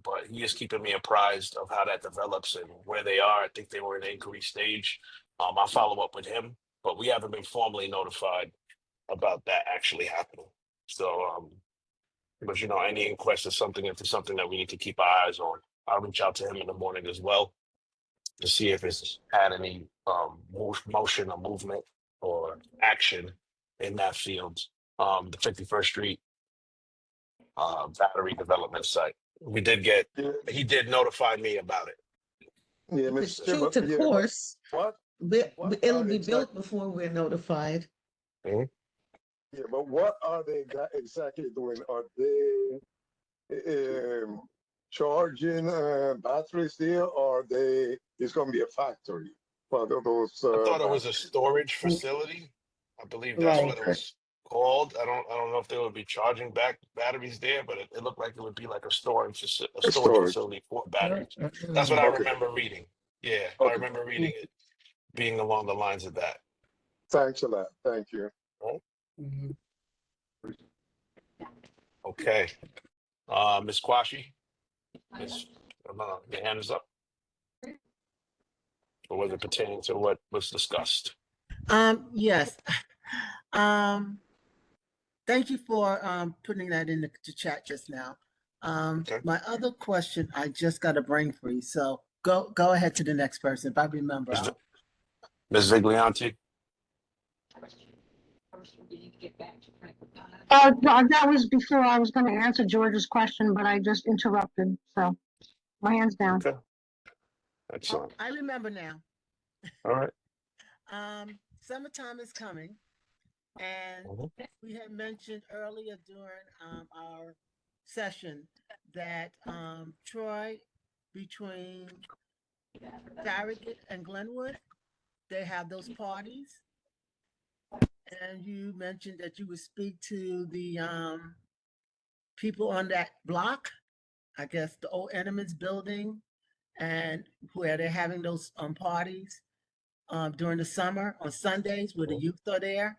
But he is keeping me apprised of how that develops and where they are. I think they were in the inquiry stage. I'll follow up with him, but we haven't been formally notified about that actually happening. So, but any inquest is something, if it's something that we need to keep our eyes on, I'll reach out to him in the morning as well to see if it's had any motion or movement or action in that field. The 51st Street battery development site. He did notify me about it. Yeah, if it's true to course, it'll be built before we're notified. Mm-hmm. Yeah, but what are they exactly doing? Are they charging batteries there, or it's going to be a factory for those I thought it was a batteries? storage facility. I believe that's what it was called. I don't know if they would be charging back batteries there, but it looked like it would be like a storage facility for batteries. That's what I remember reading. Yeah, I remember reading it being along the lines of that. Thanks a lot. Thank you. Okay. Ms. Kwashi, your hand is up. Or was it pertaining to what was discussed? Yes. Thank you for putting that in the chat just now. My other question, I just got a brain freeze. So go ahead to the next person. If I remember. Ms. Viglianti. That was before I was going to answer George's question, but I just interrupted. So my hand's down. Okay. Excellent. I remember now. All right. Summertime is coming, and we had mentioned earlier during our session that Troy, between Farragut and Glenwood, they have those parties. And you mentioned that you would speak to the people on that block, I guess the old Enemans building, and where they're having those parties during the summer on Sundays where the youth are there.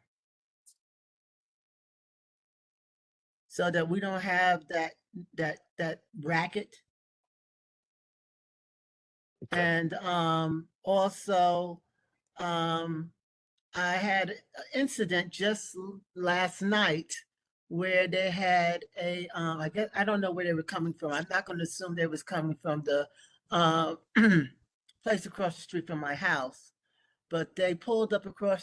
So that we don't have that racket. Okay. And also I had an incident just last night where they had I guess, I don't know where they were coming from. I'm not going to assume they was coming from the place across the street from my house, but they pulled up in front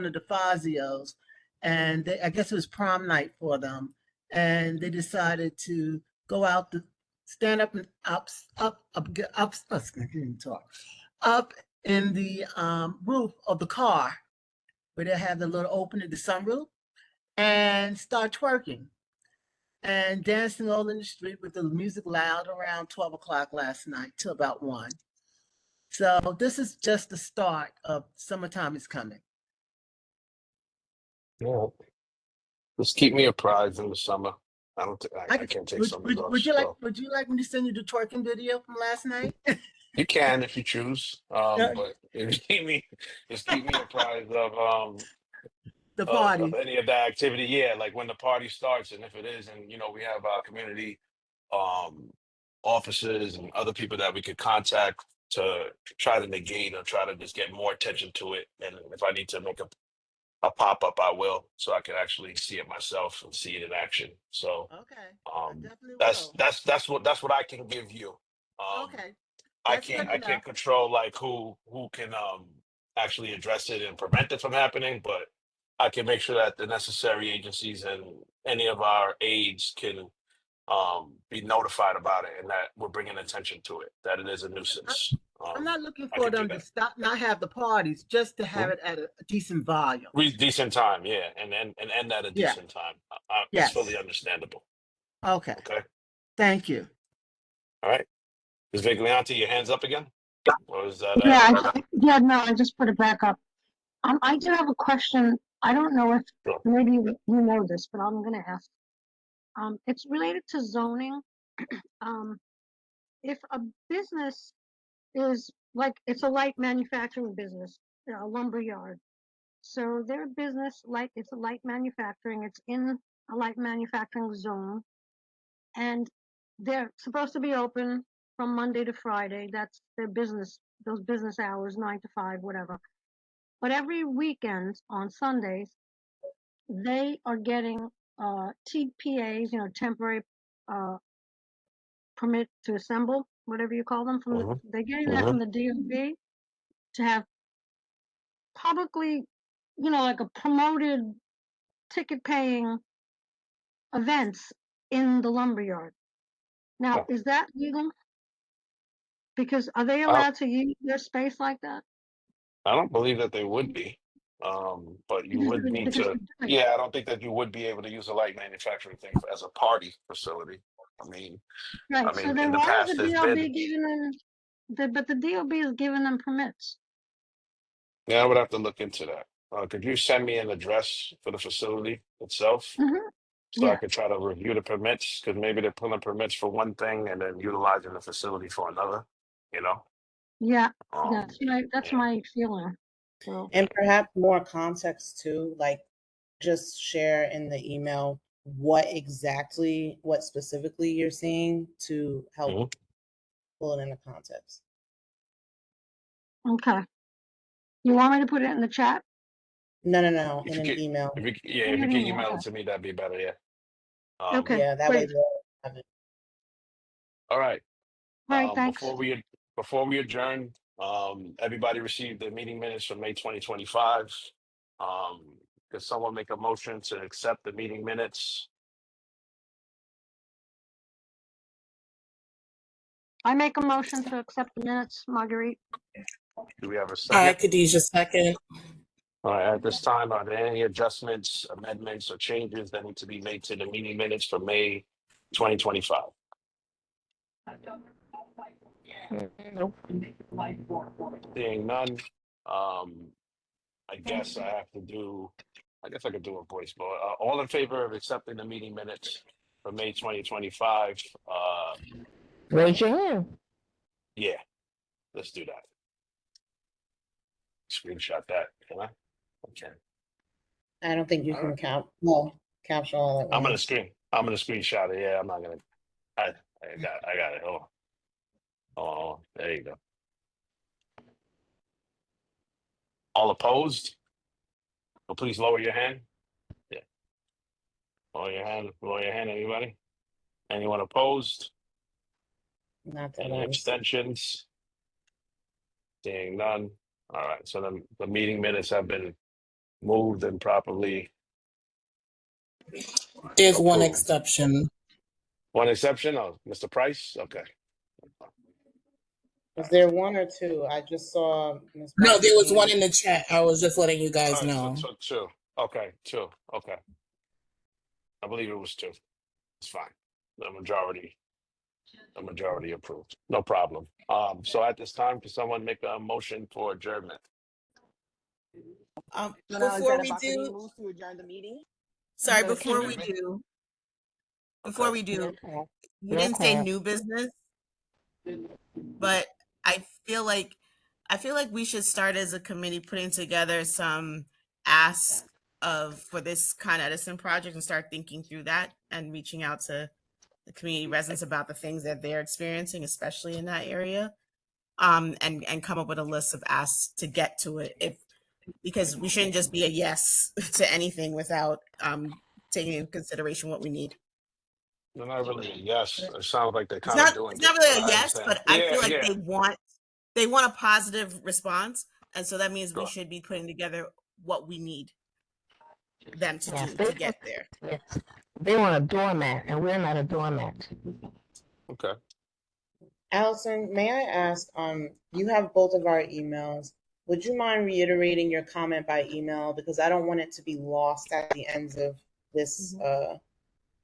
of the Fazios, and I guess it was prom night for them, and they decided to go out to stand up and up, I can't talk, up in the roof of the car where they have the little opening, the sunroof, and start twerking and dancing all in the street with the music loud around 12 o'clock last night till about 1. So this is just the start of summertime is coming. Yeah. Just keep me apprised in the summer. I can't take summers off. So Would you like me to send you the twerking video from last night? you can if you choose. Yeah. But just keep me apprised The of party. any of that activity. Yeah, like when the party starts, and if it is, and we have our community um officers and other people that we could contact to try to negate or try to just get more attention to it. And if I need to make a pop up, I will, so I can actually see it myself and see it in action. So Okay, I definitely that's will. that's what I can give you. Okay, I that's can't good I enough. can't control like who can actually address it and prevent it from happening, but I can make sure that the necessary agencies and any of our aides can be notified about it, and that we're bringing attention to it, that it is a nuisance. I'm not looking I for can do them to that. stop, not have the parties, just to have Mhm. it at a decent volume. Decent time, yeah, and end at a Yeah. decent time. It's Yes. fully understandable. Okay. Okay. Thank you. All right. Is Viglianti your hands up again? Or is that Yeah, no, I just put it back up. I do have a question. I don't know if sure. maybe you know this, but I'm gonna ask. It's related to zoning. If a business is like, it's a light manufacturing business, a lumber yard. So their business, it's a light manufacturing, it's in a light manufacturing zone, and they're supposed to be open from Monday to Friday. That's their business, those business hours, 9 to 5, whatever. But every weekend on Sundays, they are getting TPAs, temporary uh, permit to assemble, whatever you call them, they're getting that from the DOB to have publicly, like a promoted ticket paying events in the lumberyard. Now, is that legal? Because are they I allowed to use their space like that? I don't believe that they would be. But you would need Because to. Yeah, I don't think that you would be able to use a light manufacturing thing as a party facility. I mean, right. So in then the why is past, the there's DOB been. giving them, but the DOB is giving them permits? Yeah, I would have to look into that. Could you send me an address for the facility itself so I Yeah. could try to review the permits? Because maybe they're pulling permits for one thing and then utilizing the facility for another. You know. Yeah. Um. That's Yeah. my feeling. So. And perhaps more context too, like just share in the email what specifically you're seeing to help pull it into context. Okay. You want me to put it in the chat? No, in If an you could, email. if you can email it to me, that'd be better. Yeah. Okay. Yeah, that way we'll have it. All right. All right, thanks. Before we adjourn, everybody received the meeting minutes for May 2025. Could someone make a motion to accept the meeting minutes? I make a motion to accept the minutes, Marguerite. Do we have a All second? right, Khadijah, second. All right, at this time, are there any adjustments, amendments, or changes that need to be made to the meeting minutes for May 2025? Nope. Seeing none, I guess I could do a voice vote. All in favor of accepting the meeting minutes for May 2025? Raise your hand. Yeah, let's do that. Screenshot that, can I? Okay. I don't think you All can right. capture all at once. I'm gonna screenshot it. Yeah, I'm not gonna. I got it. Hold on. Oh, there you go. All opposed? Well, please lower your hand. Yeah. Lower your hand, anybody? Anyone opposed? Not that Any I received. abstentions? Seeing none. All right, so the meeting minutes have been moved and properly There's one approved. exception. One exception? Oh, Mr. Price? Okay. Was there one or two? I just saw Ms. No, there was one Price's in hand. the chat. I was just letting you guys All right, know. so two. Okay, two. Okay. I believe it was two. It's fine. The majority approved. No problem. So at this time, can someone make a motion for adjournment? So now is Before that we about to be do, moved to adjourn the meeting? sorry, Okay. Excuse me? before Okay. we do, Okay. you didn't say Okay. new business, but I feel like we should start as a committee putting together some asks for this Con Edison project and start thinking through that and reaching out to the community residents about the things that they're experiencing, especially in that area, and come up with a list of asks to get to it. Because we shouldn't just be a yes to anything without taking into consideration what we need. They're not really a yes. It sounds like they're It's kind of not doing it, really but a I yes, understand. but I Yeah, feel like yeah. they want a positive response, and so that means we Sure. should be putting together what we need them to Yes, do to get there. yes. They want a doormat, and we're not a doormat. Okay. Allison, may I ask, you have both of our emails. Would you mind reiterating your comment by email? Because I don't want it to be lost at the end of this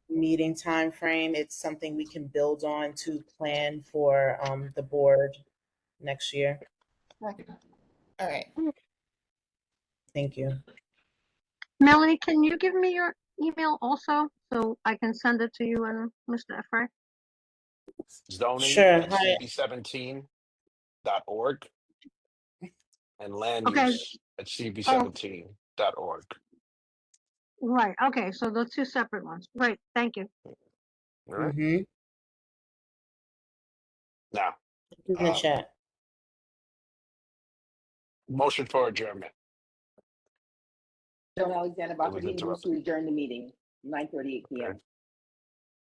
meeting time frame. It's something we can build on to plan for the board next year. All right. Thank you. Melanie, can you give me your email also so I can send it to you and Mr. Efray? Zoning Sure. at Hi. cb17.org and land Okay. use at cb17.org. Right. Okay. So those two separate ones. Great. Thank you. All right. Mm-hmm. Now, In the chat. motion for adjournment. Joan Alexander about It to was be moved interrupted. to adjourn the meeting, 9:38 Okay. p.m.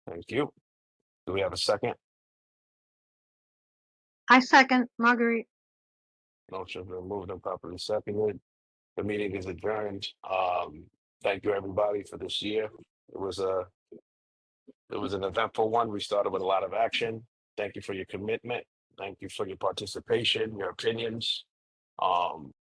Thank you. Do we have a second? I second Marguerite. Motion been moved and properly seconded. The meeting is adjourned. Thank you, everybody, for this year. It was an eventful one. We started with a lot of action. Thank you for your commitment. Thank you for your participation, your opinions.